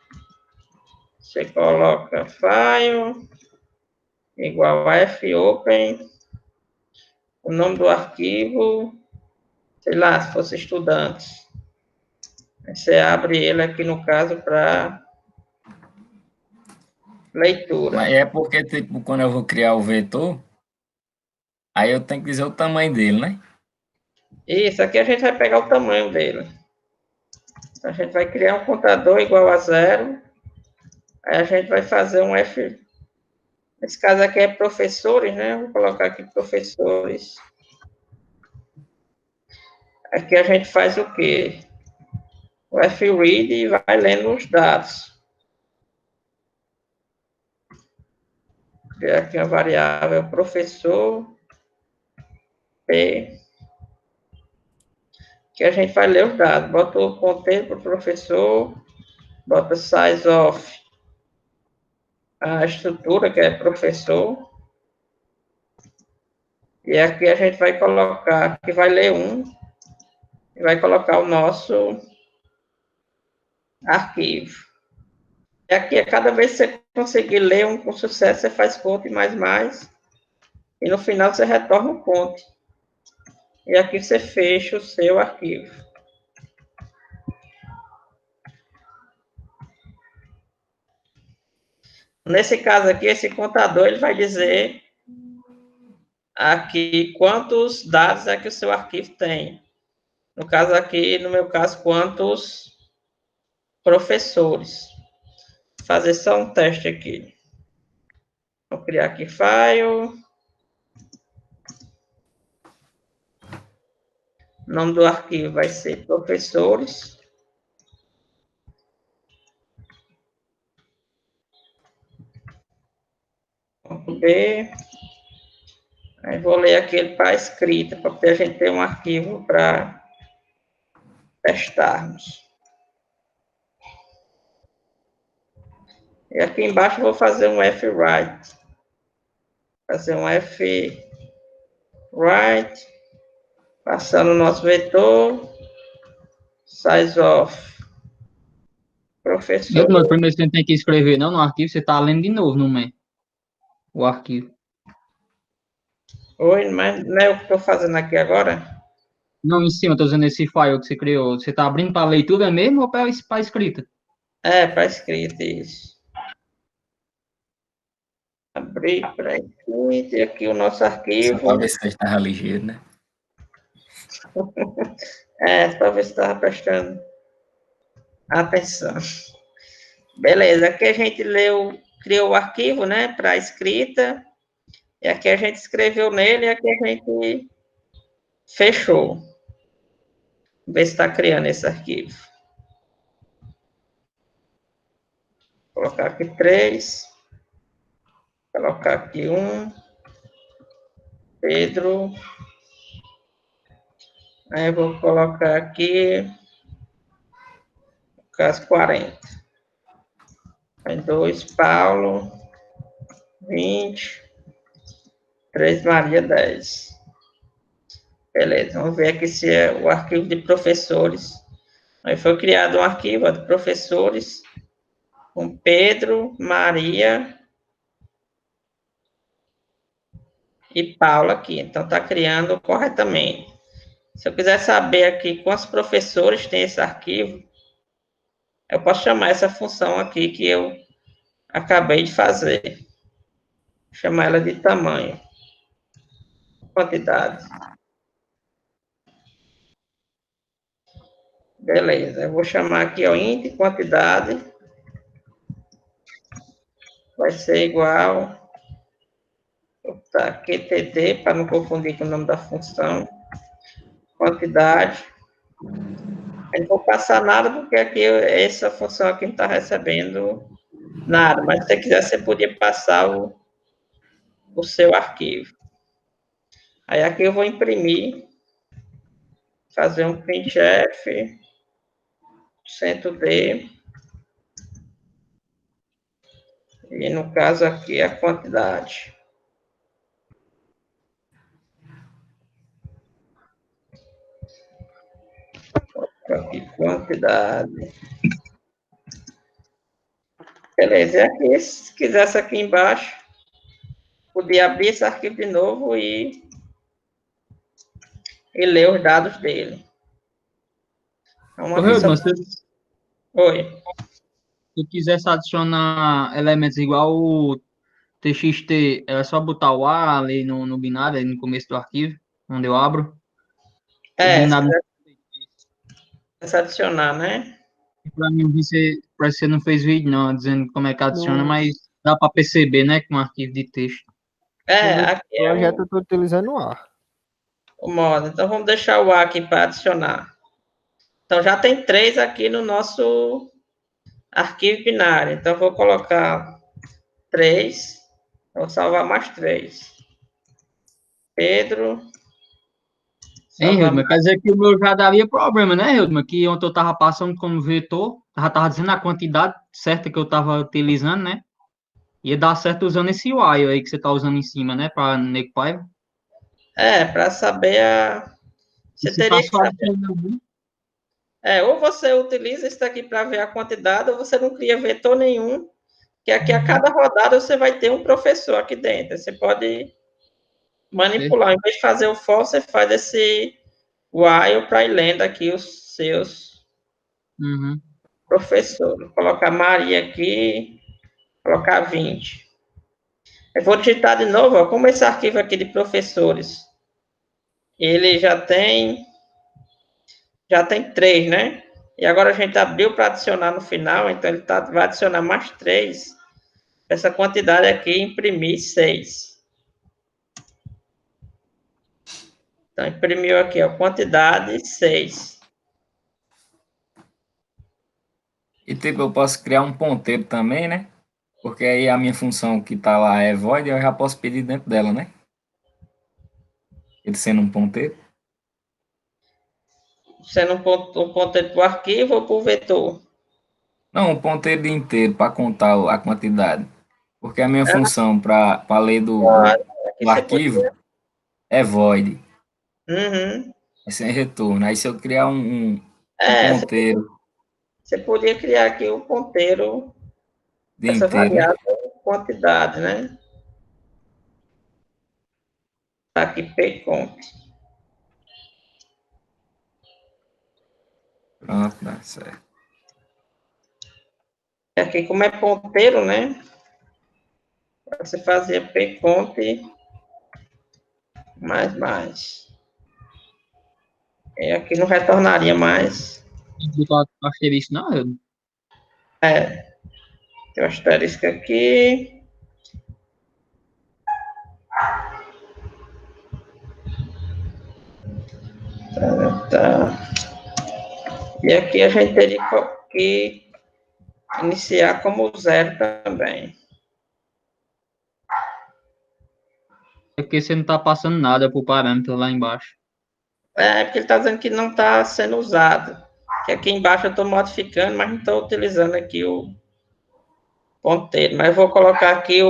Você coloca file igual a fopen, o nome do arquivo, sei lá, se fosse estudantes. Aí você abre ele aqui, no caso, para leitura. Mas é porque, tipo, quando eu vou criar o vetor, aí eu tenho que dizer o tamanho dele, né? Isso, aqui a gente vai pegar o tamanho dele. A gente vai criar um contador igual a 0. Aí a gente vai fazer um F. Nesse caso aqui é professores, né? Vou colocar aqui professores. Aqui a gente faz o quê? O fread e vai lendo os dados. Criar aqui a variável professor P. Que a gente vai ler os dados. Bota o ponteiro para o professor. Bota size of a estrutura, que é professor. E aqui a gente vai colocar, que vai ler um, e vai colocar o nosso arquivo. E aqui, cada vez que você conseguir ler um com sucesso, você faz ponto e mais, e no final você retorna o ponto. E aqui você fecha o seu arquivo. Nesse caso aqui, esse contador, ele vai dizer aqui quantos dados é que o seu arquivo tem. No caso aqui, no meu caso, quantos professores. Vou fazer só um teste aqui. Vou criar aqui file. O nome do arquivo vai ser professores. B. Aí vou ler aquele para escrita, para a gente ter um arquivo para testarmos. E aqui embaixo eu vou fazer um fwrite. Fazer um fwrite, passando o nosso vetor, size of professor. Primeiro você tem que escrever, não no arquivo, você está lendo de novo, não é? O arquivo. Oi, mas não é o que estou fazendo aqui agora? Não, em cima, estou usando esse file que você criou. Você está abrindo para leitura mesmo ou para escrita? É, para escrita, isso. Abrir para escrita, e aqui o nosso arquivo. Só para ver se você estava ligeiro, né? Para ver se estava prestando atenção. Beleza, aqui a gente criou o arquivo, né, para escrita, e aqui a gente escreveu nele, e aqui a gente fechou. Vamos ver se está criando esse arquivo. Vou colocar aqui 3. Colocar aqui 1. Pedro. Aí eu vou colocar aqui, no caso, 40. Aí 2, Paulo. 20. 3, Maria, 10. Beleza, vamos ver aqui se é o arquivo de professores. Aí foi criado um arquivo de professores com Pedro, Maria e Paula aqui. Então, está criando corretamente. Se eu quiser saber aqui quantos professores tem esse arquivo, eu posso chamar essa função aqui que eu acabei de fazer. Chamar ela de tamanho. Quantidade. Beleza, eu vou chamar aqui, ó, int quantidade. Vai ser igual, tá, QTD, para não confundir com o nome da função. Quantidade. Eu não vou passar nada, porque aqui essa função aqui não está recebendo Nada, mas se você quiser, você podia passar o seu arquivo. Aí aqui eu vou imprimir, fazer um printf, %d, e no caso aqui a quantidade. Aqui, quantidade. Beleza, e aqui, se quisesse aqui embaixo, podia abrir esse arquivo de novo e ler os dados dele. Então, Ô, aqui só... Hildman, se Oi. tu quisesse adicionar elementos igual o TXT, é só botar o A ali no binário, ali no começo do arquivo, onde eu abro. O Se binário, quisesse adicionar, né? pra mim, parece que você não fez vídeo, não, dizendo como é que adiciona, No, mas dá para perceber, né, com um arquivo de texto. no meu Aqui é projeto eu estou utilizando o ar. o modo. Então, vamos deixar o A aqui para adicionar. Então, já tem 3 aqui no nosso arquivo binário. Então, vou colocar 3. Vou salvar mais 3. Pedro. Hein, Salvar Hildman? Quer dizer que o meu já daria problema, né, Hildman? Que ontem eu tava passando como vetor, já tava dizendo a quantidade certa que eu tava utilizando, né? Ia dar certo usando esse while aí que você tá usando em cima, né, para NeckPy. para saber você Se tá teria que só saber. adicionando, Ou você utiliza isso daqui para ver a quantidade, ou você não cria vetor nenhum, que aqui a cada rodada você vai ter um professor aqui dentro. Você pode manipular. Em vez de fazer o for, você faz esse while para ir lendo aqui os seus professores. Vou colocar Maria aqui, colocar 20. Eu vou digitar de novo, ó, como esse arquivo aqui de professores, ele já tem 3, né? E agora a gente abriu para adicionar no final, então ele vai adicionar mais 3. Essa quantidade aqui, imprimir 6. Então, imprimiu aqui, a quantidade 6. E tipo, eu posso criar um ponteiro também, né? Porque aí a minha função que tá lá é void, eu já posso pedir dentro dela, né? Ele sendo um ponteiro. Sendo um ponteiro para o arquivo ou para o vetor? Não, um ponteiro inteiro para contar a quantidade. Porque a minha função para ler do Você arquivo podia... é void. Uhum. É sem retorno. Aí se eu criar um ponteiro Você podia criar aqui o ponteiro de dessa inteiro, né? variável quantidade, né? Tá aqui, pcont. Pronto, dá certo. Aqui, como é ponteiro, né? Você fazia pcont mais. E aqui não retornaria mais. botar asterisco, não, Hildman? Tem um asterisco aqui. Tá. E aqui a gente teria que iniciar como 0 também. É porque você não tá passando nada pro parâmetro lá embaixo. Porque ele está dizendo que não está sendo usado. Que aqui embaixo eu estou modificando, mas não estou utilizando aqui o ponteiro. Mas eu vou colocar aqui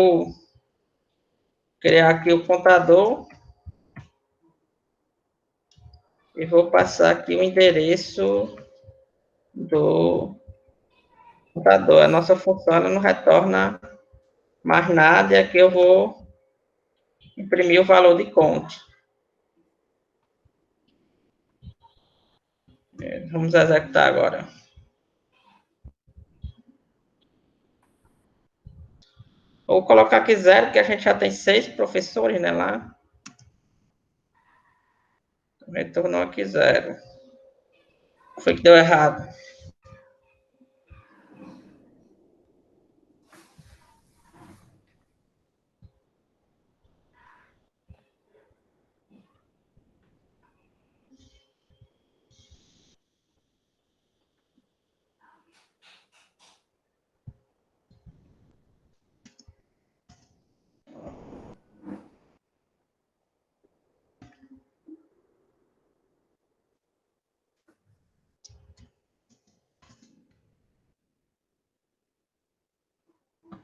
criar aqui o contador. E vou passar aqui o endereço do contador. A nossa função ela não retorna mais nada. E aqui eu vou imprimir o valor de conta. Vamos executar agora. Vou colocar aqui 0, porque a gente já tem 6 professores, né, lá. Retornou aqui 0. Foi que deu errado.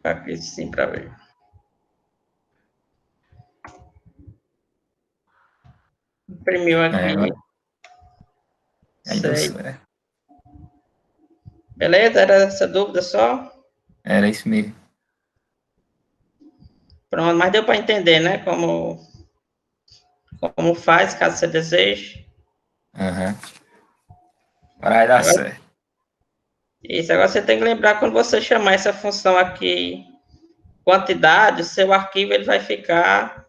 Aqui sim para ver. Imprimiu aqui. Sei. Beleza? Era essa dúvida só? Era isso mesmo. Pronto, mas deu para entender, né? Como faz, caso você deseje. Aham. Vai dar certo. Isso, agora você tem que lembrar quando você chamar essa função aqui, quantidade, o seu arquivo ele vai ficar,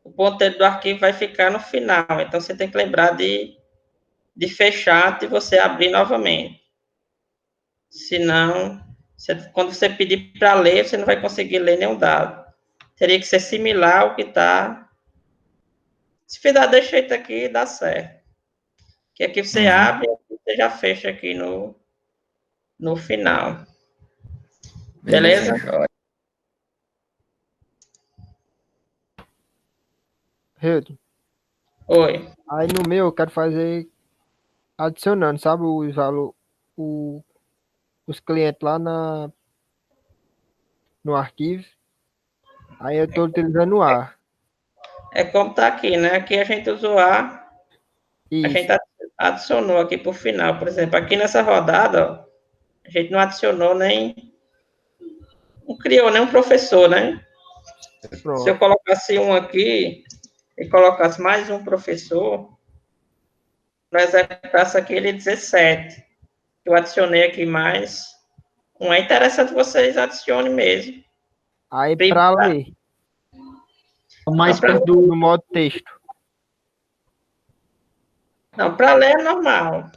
o ponteiro do arquivo vai ficar no final. Então você tem que lembrar de fechar antes de você abrir novamente. Senão, quando você pedir para ler, você não vai conseguir ler nenhum dado. Teria que ser similar ao que está. Se fizer desse jeito aqui, dá certo. Que aqui você abre e você já fecha aqui no final. Beleza? Hilton. Oi. Aí no meu eu quero fazer adicionando, sabe, os valor, os clientes lá no arquivo. Aí eu estou utilizando o A. É como tá aqui, né? Aqui a gente usou A. Isso. A gente adicionou aqui por final. Por exemplo, aqui nessa rodada, ó, a gente não adicionou não criou nenhum professor, né? Pronto. Se eu colocasse um aqui e colocasse mais um professor, no executasse aquele 17. Eu adicionei aqui mais um. É interessante vocês adicionem mesmo. Aí para ler. Mais perto do modo texto. Não, para ler é normal.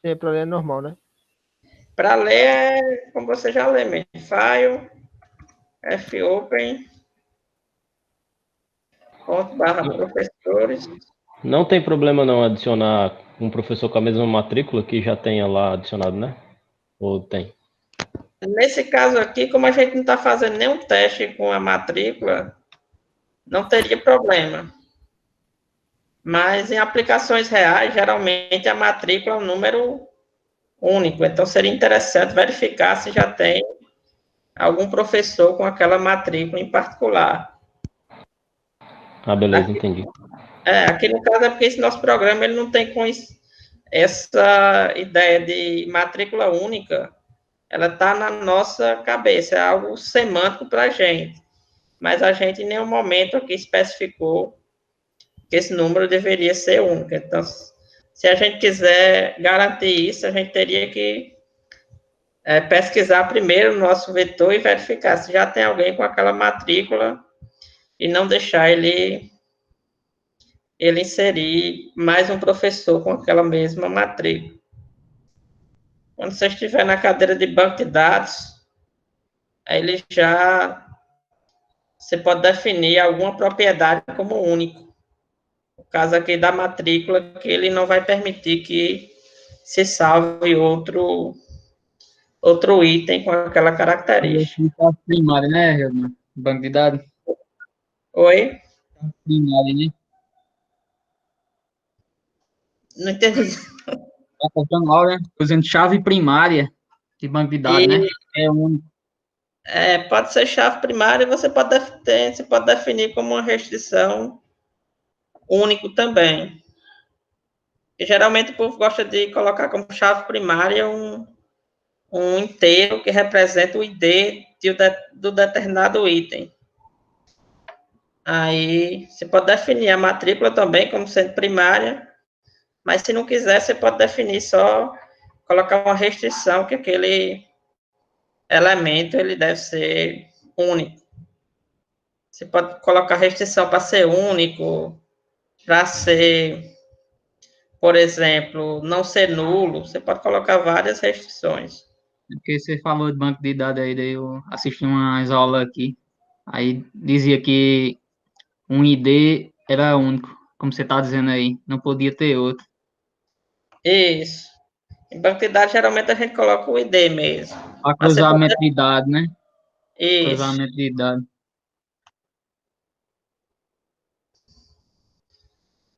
Sim, para ler é normal, né? Para ler é como você já lê mesmo. File, fopen, /professores. Não tem problema não adicionar um professor com a mesma matrícula que já tenha lá adicionado, né? Ou tem? Nesse caso aqui, como a gente não está fazendo nenhum teste com a matrícula, não teria problema. Mas em aplicações reais, geralmente a matrícula é um número único. Então, seria interessante verificar se já tem algum professor com aquela matrícula em particular. Ah, beleza, entendi. Aqui no caso é porque esse nosso programa ele não tem com essa ideia de matrícula única. Ela está na nossa cabeça, é algo semântico para a gente. Mas a gente em nenhum momento aqui especificou que esse número deveria ser único. Então, se a gente quiser garantir isso, a gente teria que pesquisar primeiro o nosso vetor e verificar se já tem alguém com aquela matrícula e não deixar ele inserir mais um professor com aquela mesma matrícula. Quando você estiver na cadeira de banco de dados, aí você pode definir alguma propriedade como único. No caso aqui da matrícula, que ele não vai permitir que se salve outro item com aquela característica. Primário, né, Hilton? Banco de dados. Oi? Primário, né? Não entendi. Tá faltando lá, né? Usando chave primária de banco de dados, né? É único. Pode ser chave primária e você pode definir como uma restrição único também. E, geralmente o povo gosta de colocar como chave primária um inteiro que representa o ID do determinado item. Aí você pode definir a matrícula também como sendo primária, mas se não quiser, você pode definir só, colocar uma restrição que aquele elemento ele deve ser único. Você pode colocar restrição para ser único, para ser, por exemplo, não ser nulo. Você pode colocar várias restrições. Porque você falou de banco de dados aí, daí eu assisti umas aulas aqui. Aí dizia que um ID era único, como você está dizendo aí, não podia ter outro. Isso. Em banco de dados, geralmente a gente coloca o ID mesmo. Para cruzamento de dados, né? Isso. Cruzamento de dados.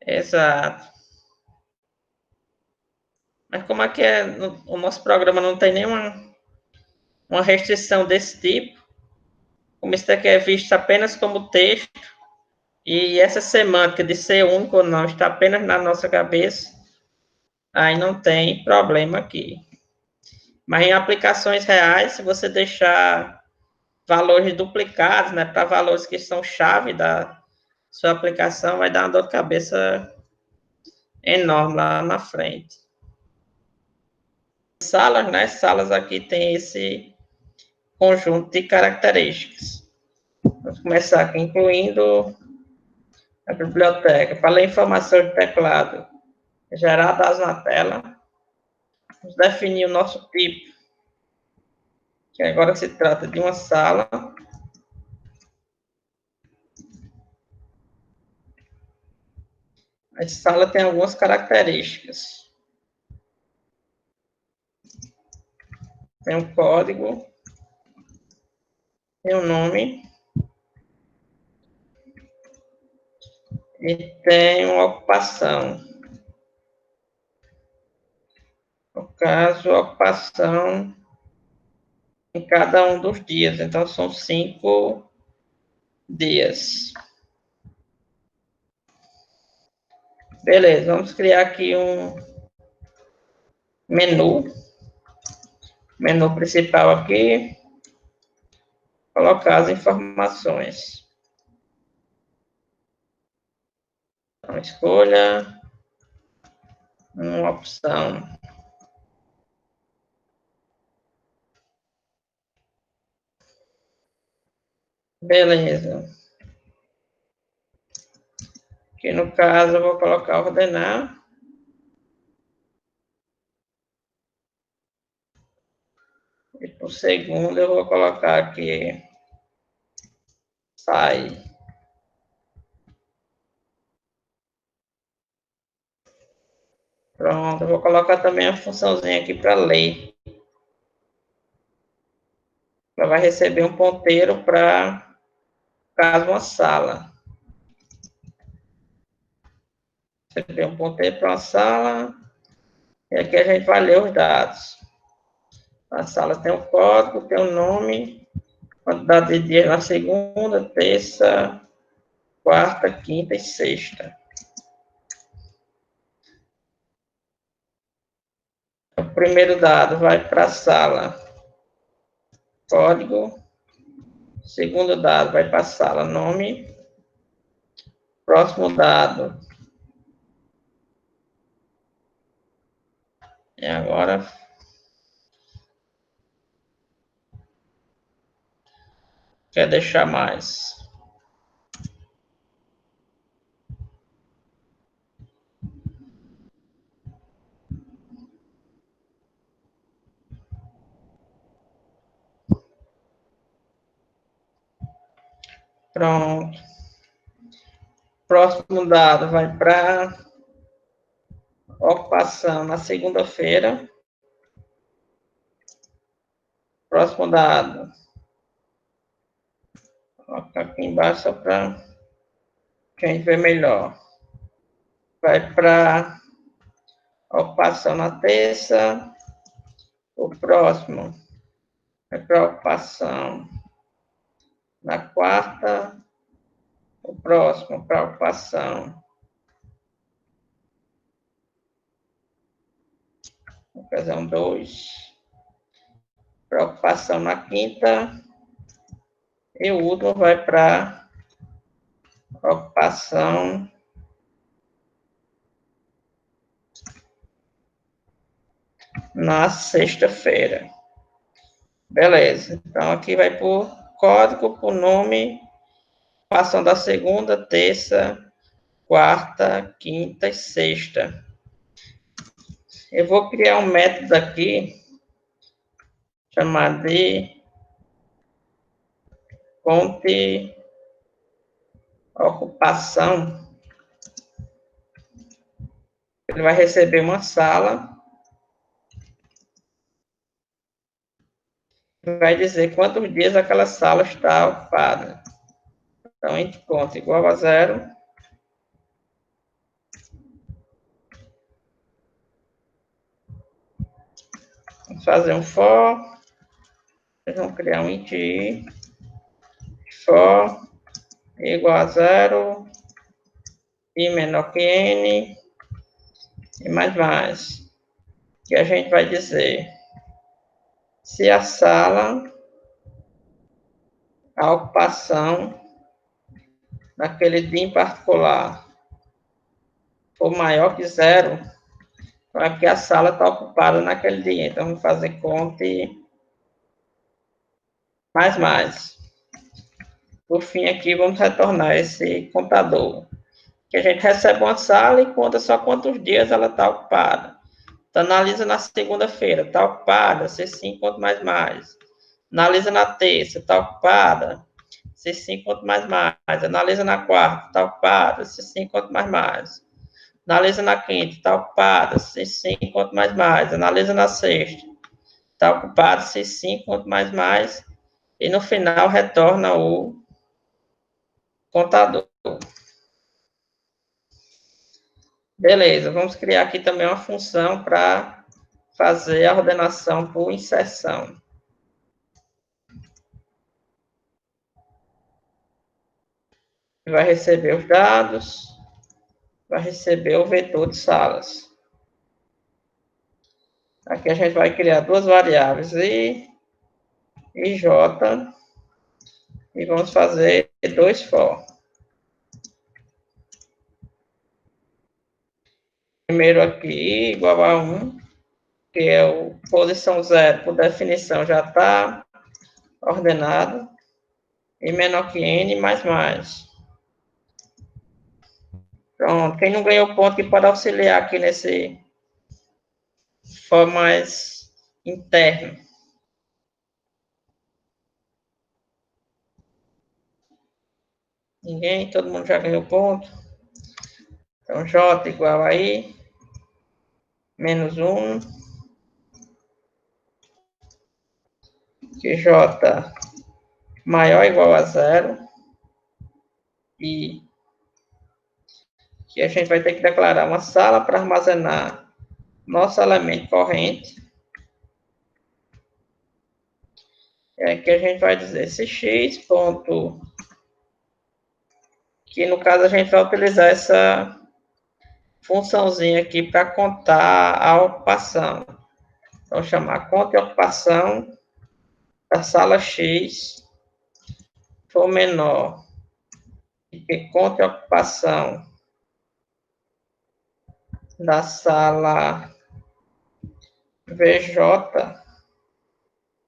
Exato. Mas como aqui o nosso programa não tem nenhuma uma restrição desse tipo, como isso daqui é visto apenas como texto, e essa semântica de ser único ou não está apenas na nossa cabeça, aí não tem problema aqui. Mas em aplicações reais, se você deixar valores duplicados, né, para valores que são chave da sua aplicação, vai dar uma dor de cabeça enorme lá na frente. Salas, né? Salas aqui tem esse conjunto de características. Vamos começar aqui, incluindo a biblioteca. Para ler informação de teclado, gerar dados na tela. Vamos definir o nosso tipo, que agora se trata de uma sala. A sala tem algumas características. Tem um código, tem um nome e tem uma ocupação. No caso, a ocupação em cada um dos dias. Então, são 5 dias. Beleza, vamos criar aqui um menu. Menu principal aqui. Colocar as informações. Então, escolha uma opção. Beleza. Aqui no caso eu vou colocar ordenar. E por segundo eu vou colocar aqui sai. Pronto, eu vou colocar também a funçãozinha aqui para ler. Ela vai receber um ponteiro para, caso, uma sala. Receber um ponteiro para uma sala. E aqui a gente vai ler os dados. A sala tem um código, tem um nome, quantidade de dias na segunda, terça, quarta, quinta e sexta. O primeiro dado vai para a sala. Código. Segundo dado vai para a sala. Nome. Próximo dado. E agora quer deixar mais? Pronto. Próximo dado vai para ocupação na segunda-feira. Próximo dado. Vou colocar aqui embaixo só para que a gente ver melhor. Vai para ocupação na terça. O próximo vai para ocupação na quarta. O próximo para ocupação. Vou fazer um 2. Preocupação na quinta. E o último vai para ocupação na sexta-feira. Beleza. Então, aqui vai por código, por nome, ocupação da segunda, terça, quarta, quinta e sexta. Eu vou criar um método aqui, chamado de fonte ocupação. Ele vai receber uma sala. Vai dizer quantos dias aquela sala está ocupada. Então, int conta igual a 0. Vamos fazer um for. Vamos criar um int i. for igual a 0, i menor que n, e mais. Que a gente vai dizer, se a sala, a ocupação naquele dia em particular for maior que 0, então é porque a sala está ocupada naquele dia. Então, vamos fazer conta e mais. Por fim, aqui, vamos retornar esse contador. Que a gente recebe uma sala e conta só quantos dias ela está ocupada. Então, analisa na segunda-feira, está ocupada, C5 quanto mais. Analisa na terça, está ocupada, C5 quanto mais. Analisa na quarta, está ocupada, C5 quanto mais. Analisa na quinta, está ocupada, C5 quanto mais. Analisa na sexta, está ocupada, C5 quanto mais. E no final retorna o contador. Beleza, vamos criar aqui também uma função para fazer a ordenação por inserção. Vai receber os dados, vai receber o vetor de salas. Aqui a gente vai criar duas variáveis, i e j, e vamos fazer dois for. Primeiro aqui, i igual a 1, que é o posição 0, por definição, já está ordenado, e menor que n, mais. Pronto, quem não ganhou ponto que pode auxiliar aqui nesse for mais interno. Ninguém? Todo mundo já ganhou ponto? Então, j igual a i, menos 1, que j maior ou igual a 0, e que a gente vai ter que declarar uma sala para armazenar nosso elemento corrente. É que a gente vai dizer se x ponto, que no caso a gente vai utilizar essa funçãozinha aqui para contar a ocupação. Então, chamar conta e ocupação da sala X for menor que conta e ocupação da sala VJ.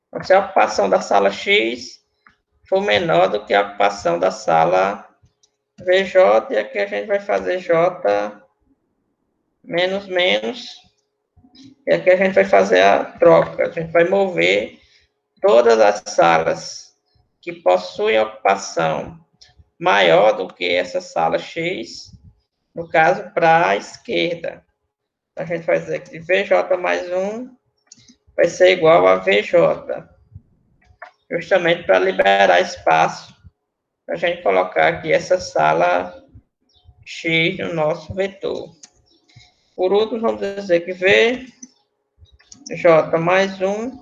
Então, se a ocupação da sala X for menor do que a ocupação da sala VJ, e aqui a gente vai fazer J menos, e aqui a gente vai fazer a troca. A gente vai mover todas as salas que possuem ocupação maior do que essa sala X, no caso, para a esquerda. A gente vai dizer que VJ mais 1 vai ser igual a VJ, justamente para liberar espaço para a gente colocar aqui essa sala X no nosso vetor. Por último, vamos dizer que VJ mais 1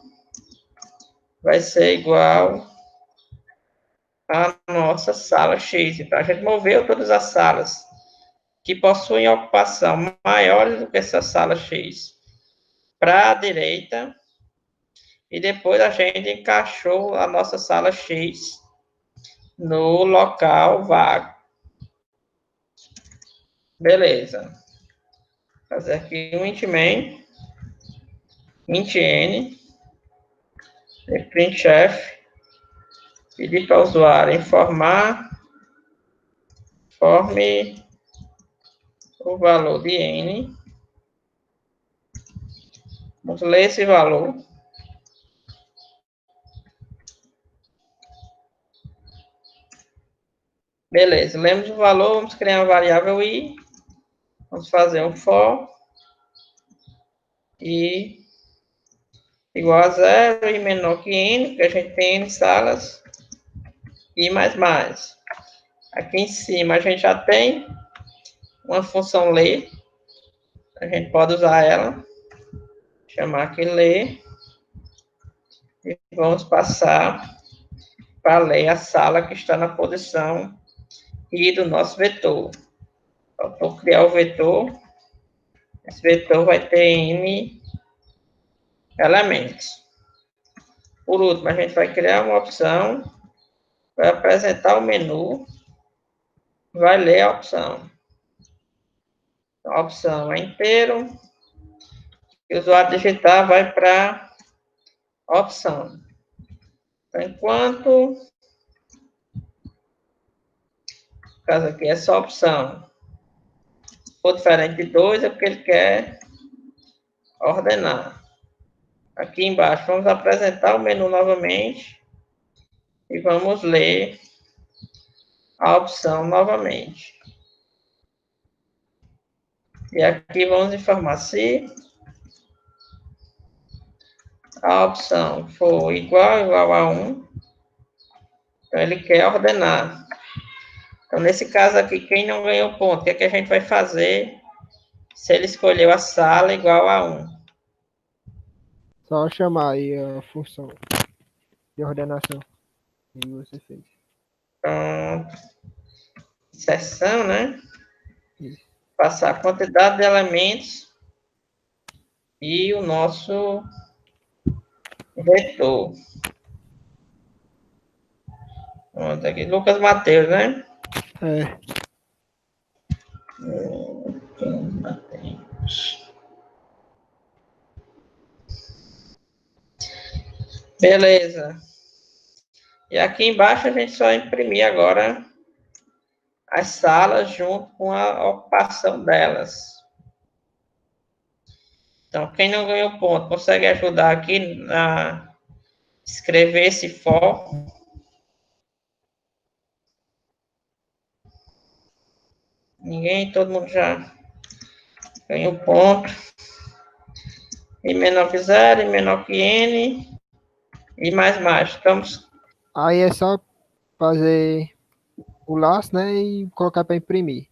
vai ser igual a nossa sala X. Então, a gente moveu todas as salas que possuem ocupação maiores do que essa sala X para a direita, e depois a gente encaixou a nossa sala X no local vago. Beleza. Vou fazer aqui um int main, int n, e printf, pedir para o usuário informar, informe o valor de n. Vamos ler esse valor. Beleza, lemos o valor, vamos criar uma variável i, vamos fazer um for, i igual a 0, i menor que n, porque a gente tem n salas, i mais. Aqui em cima a gente já tem uma função ler, a gente pode usar ela, chamar aqui ler, e vamos passar para ler a sala que está na posição I do nosso vetor. Então, vou criar o vetor. Esse vetor vai ter N elementos. Por último, a gente vai criar uma opção, vai apresentar o menu, vai ler a opção. Então, a opção é inteiro, e o usuário digitar vai para a opção. Então, enquanto, no caso aqui é só opção, se for diferente de 2, é porque ele quer ordenar. Aqui embaixo, vamos apresentar o menu novamente e vamos ler a opção novamente. E aqui vamos informar se a opção for igual a 1, então ele quer ordenar. Então, nesse caso aqui, quem não ganhou ponto, o que é que a gente vai fazer se ele escolheu a sala igual a 1? Só chamar aí a função de ordenação que você fez. Pronto. Inserção, né? Passar a quantidade de elementos e o nosso vetor. Pronto, aqui, Lucas Mateus, né? É. Beleza. E aqui embaixo a gente só imprimir agora as salas junto com a ocupação delas. Então, quem não ganhou ponto, consegue ajudar aqui a escrever esse for. Ninguém, todo mundo já ganhou ponto. I menor que 0, I menor que N, e mais. Estamos... Aí é só fazer o laço, né, e colocar para imprimir.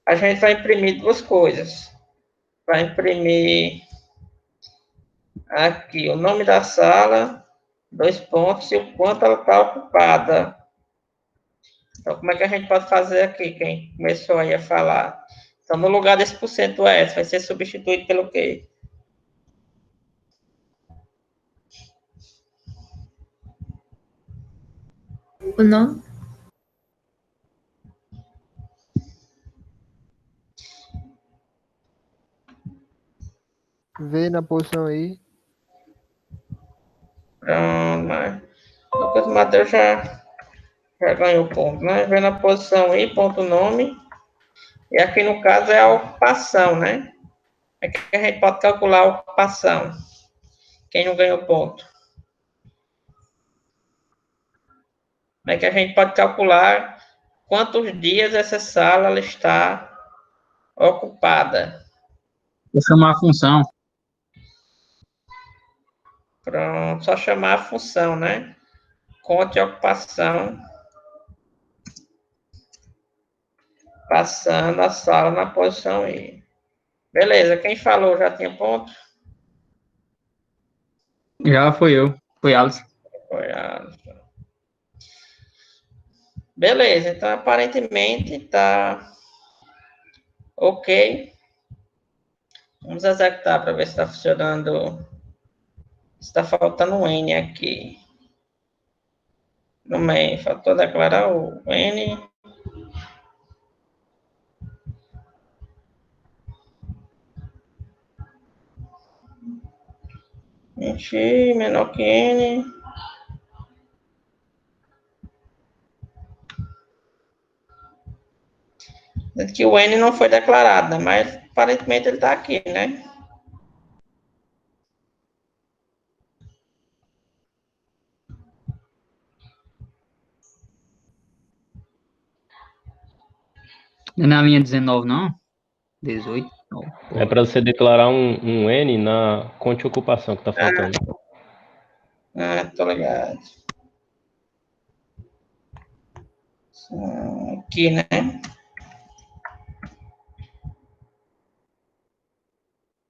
A gente vai imprimir duas coisas. Vai imprimir aqui o nome da sala, 2 pontos, e o quanto ela está ocupada. Então, como é que a gente pode fazer aqui? Quem começou aí a falar. Então, no lugar desse %S, vai ser substituído pelo quê? O nome? Vê na posição aí. Pronto, mas Lucas Mateus já ganhou ponto, né? Vê na posição I, ponto nome. E aqui, no caso, é a ocupação, né? Aqui a gente pode calcular a ocupação. Quem não ganhou ponto. Como é que a gente pode calcular quantos dias essa sala ela está ocupada? Vou chamar a função. Pronto, só chamar a função, né? Conte a ocupação. Passando a sala na posição I. Beleza, quem falou já tinha ponto? Já foi eu. Foi Alisson. Foi Alisson. Beleza, então aparentemente está ok. Vamos executar para ver se está funcionando. Está faltando um N aqui. No main, faltou declarar o N. Enchi, menor que N. Que o N não foi declarado, né? Mas aparentemente ele está aqui, né? Não é na linha 19, não? 18. Não. É para você declarar um N na conte ocupação que está faltando. Tô ligado. Aqui, né?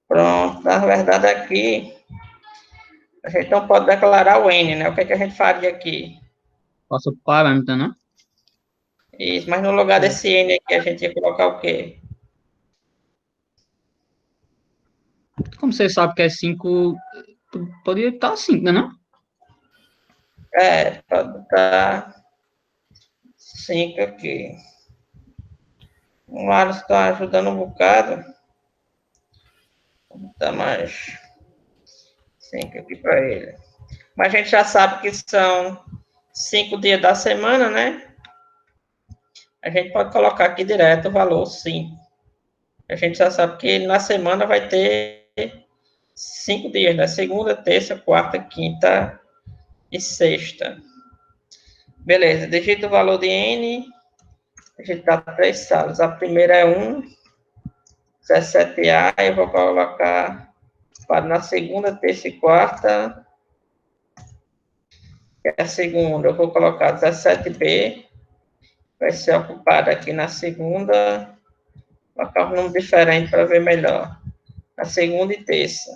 Pronto, na verdade aqui A gente não pode declarar o N, né? O que é que a gente faria aqui? Passa pro parâmetro, né? Isso, mas no lugar desse N aqui, a gente ia colocar o quê? Como você sabe que é 5, poderia estar 5, né? Não? Pode botar 5 aqui. O Alisson está ajudando um bocado. Vou botar mais 5 aqui para ele. Mas a gente já sabe que são 5 dias da semana, né? A gente pode colocar aqui direto o valor 5. A gente já sabe que na semana vai ter 5 dias, né? Segunda, terça, quarta, quinta e sexta. Beleza, digita o valor de N. Digitar 3 salas. A primeira é 1, 17A. Eu vou colocar para na segunda, terça e quarta. A segunda, eu vou colocar 17B. Vai ser ocupada aqui na segunda. Vou colocar um número diferente para ver melhor. Na segunda e terça.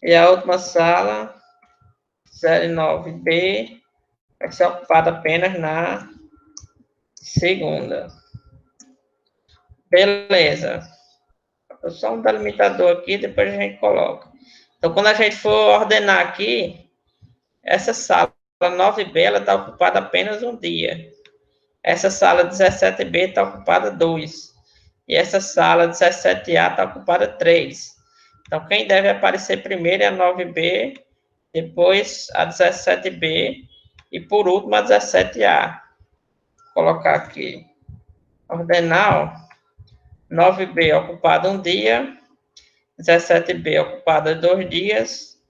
E a última sala, 09B, vai ser ocupada apenas na segunda. Beleza. Só um delimitador aqui, depois a gente coloca. Então, quando a gente for ordenar aqui, essa sala 9B, ela está ocupada apenas um dia. Essa sala 17B está ocupada 2. E essa sala 17A está ocupada 3. Então, quem deve aparecer primeiro é a 9B, depois a 17B e, por último, a 17A. Vou colocar aqui. Ordenar, 9B ocupada um dia, 17B ocupada 2 dias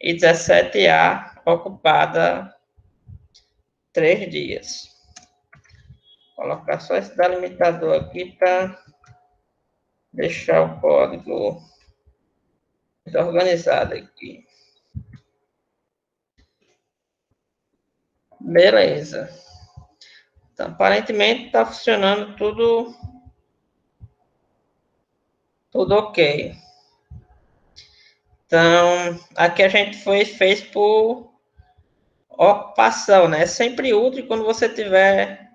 e 17A ocupada 3 dias. Vou colocar só esse delimitador aqui para deixar o código organizado aqui. Beleza. Então, aparentemente está funcionando tudo ok. Então, aqui a gente fez por ocupação, né? É sempre útil quando você tiver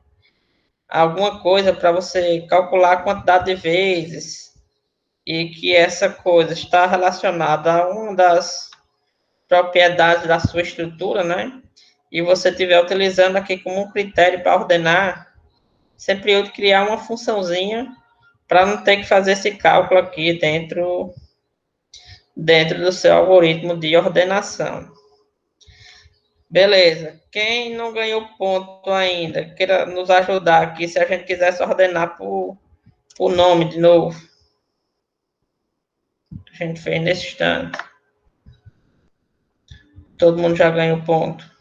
alguma coisa para você calcular a quantidade de vezes e que essa coisa está relacionada a uma das propriedades da sua estrutura, né? E você estiver utilizando aqui como um critério para ordenar, sempre útil criar uma funçãozinha para não ter que fazer esse cálculo aqui dentro do seu algoritmo de ordenação. Beleza. Quem não ganhou ponto ainda, queira nos ajudar aqui, se a gente quisesse ordenar por nome de novo. A gente fez nesse instante. Todo mundo já ganhou ponto.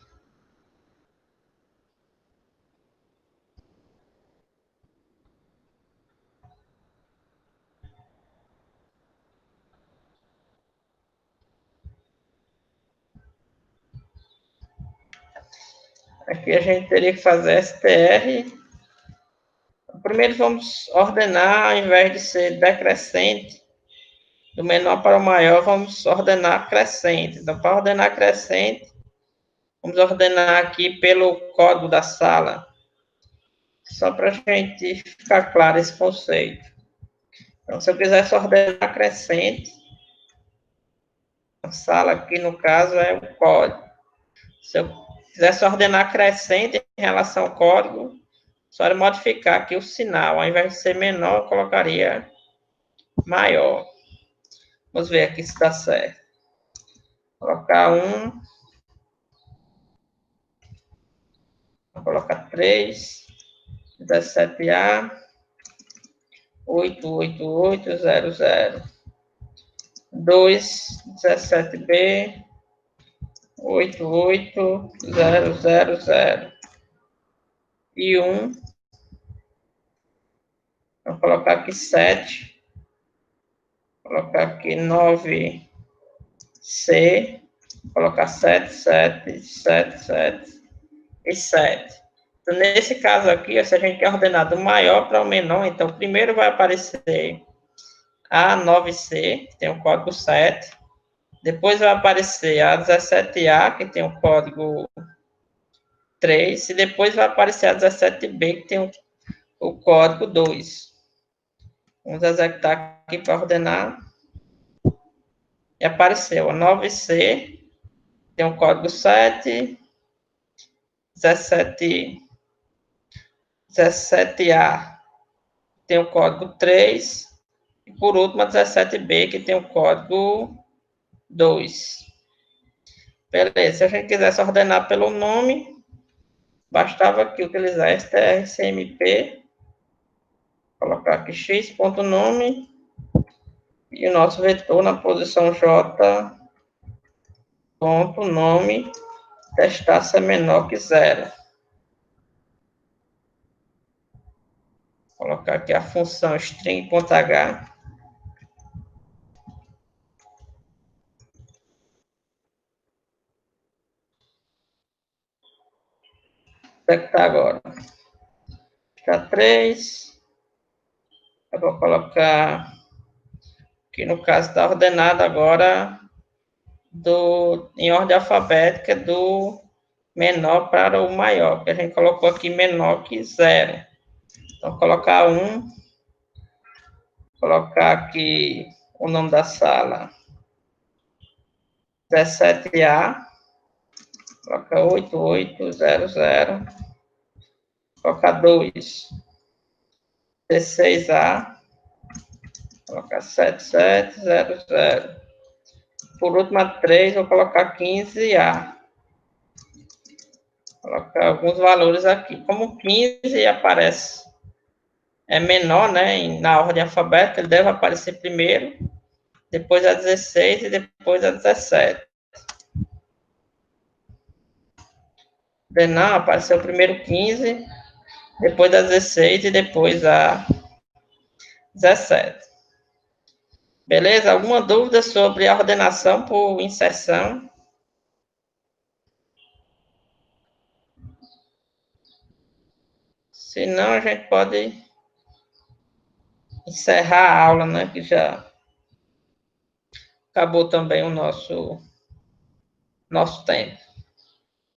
Aqui a gente teria que fazer STR. Primeiro vamos ordenar, ao invés de ser decrescente, do menor para o maior, vamos ordenar crescente. Então, para ordenar crescente, vamos ordenar aqui pelo código da sala. Só para a gente ficar claro esse conceito. Então, se eu quisesse ordenar crescente, a sala aqui, no caso, é o código. Se eu quisesse ordenar crescente em relação ao código, só era modificar aqui o sinal. Ao invés de ser menor, eu colocaria maior. Vamos ver aqui se dá certo. Vou colocar 1. Vou colocar 3. 17A. 88800. 2. 17B. 88000. E 1. Vou colocar aqui 7. Vou colocar aqui 9C. Vou colocar 7, 7, 7, 7 e 7. Então, nesse caso aqui, se a gente quer ordenar do maior para o menor, então primeiro vai aparecer a 9C, que tem o código 7. Depois vai aparecer a 17A, que tem o código 3, e depois vai aparecer a 17B, que tem o código 2. Vamos executar aqui para ordenar. E apareceu a 9C, tem o código 7, 17A tem o código 3, e por último a 17B, que tem o código 2. Beleza, se a gente quisesse ordenar pelo nome, bastava aqui utilizar strcmp, colocar aqui x.nome, e o nosso vetor na posição j.nome, testar se é menor que 0. Colocar aqui a função string.h. Executar agora. Está 3. Eu vou colocar aqui no caso está ordenado agora em ordem alfabética do menor para o maior, que a gente colocou aqui menor que 0. Então, colocar 1, colocar aqui o nome da sala, 17A, colocar 8800, colocar 2, 16A, colocar 7700. Por último, a 3, vou colocar 15A. Colocar alguns valores aqui. Como 15 aparece, é menor, né, na ordem alfabética, ele deve aparecer primeiro, depois a 16 e depois a 17. Não, apareceu primeiro 15, depois a 16 e depois a 17. Beleza? Alguma dúvida sobre a ordenação por inserção? Se não, a gente pode encerrar a aula, né? Que já acabou também o nosso tempo.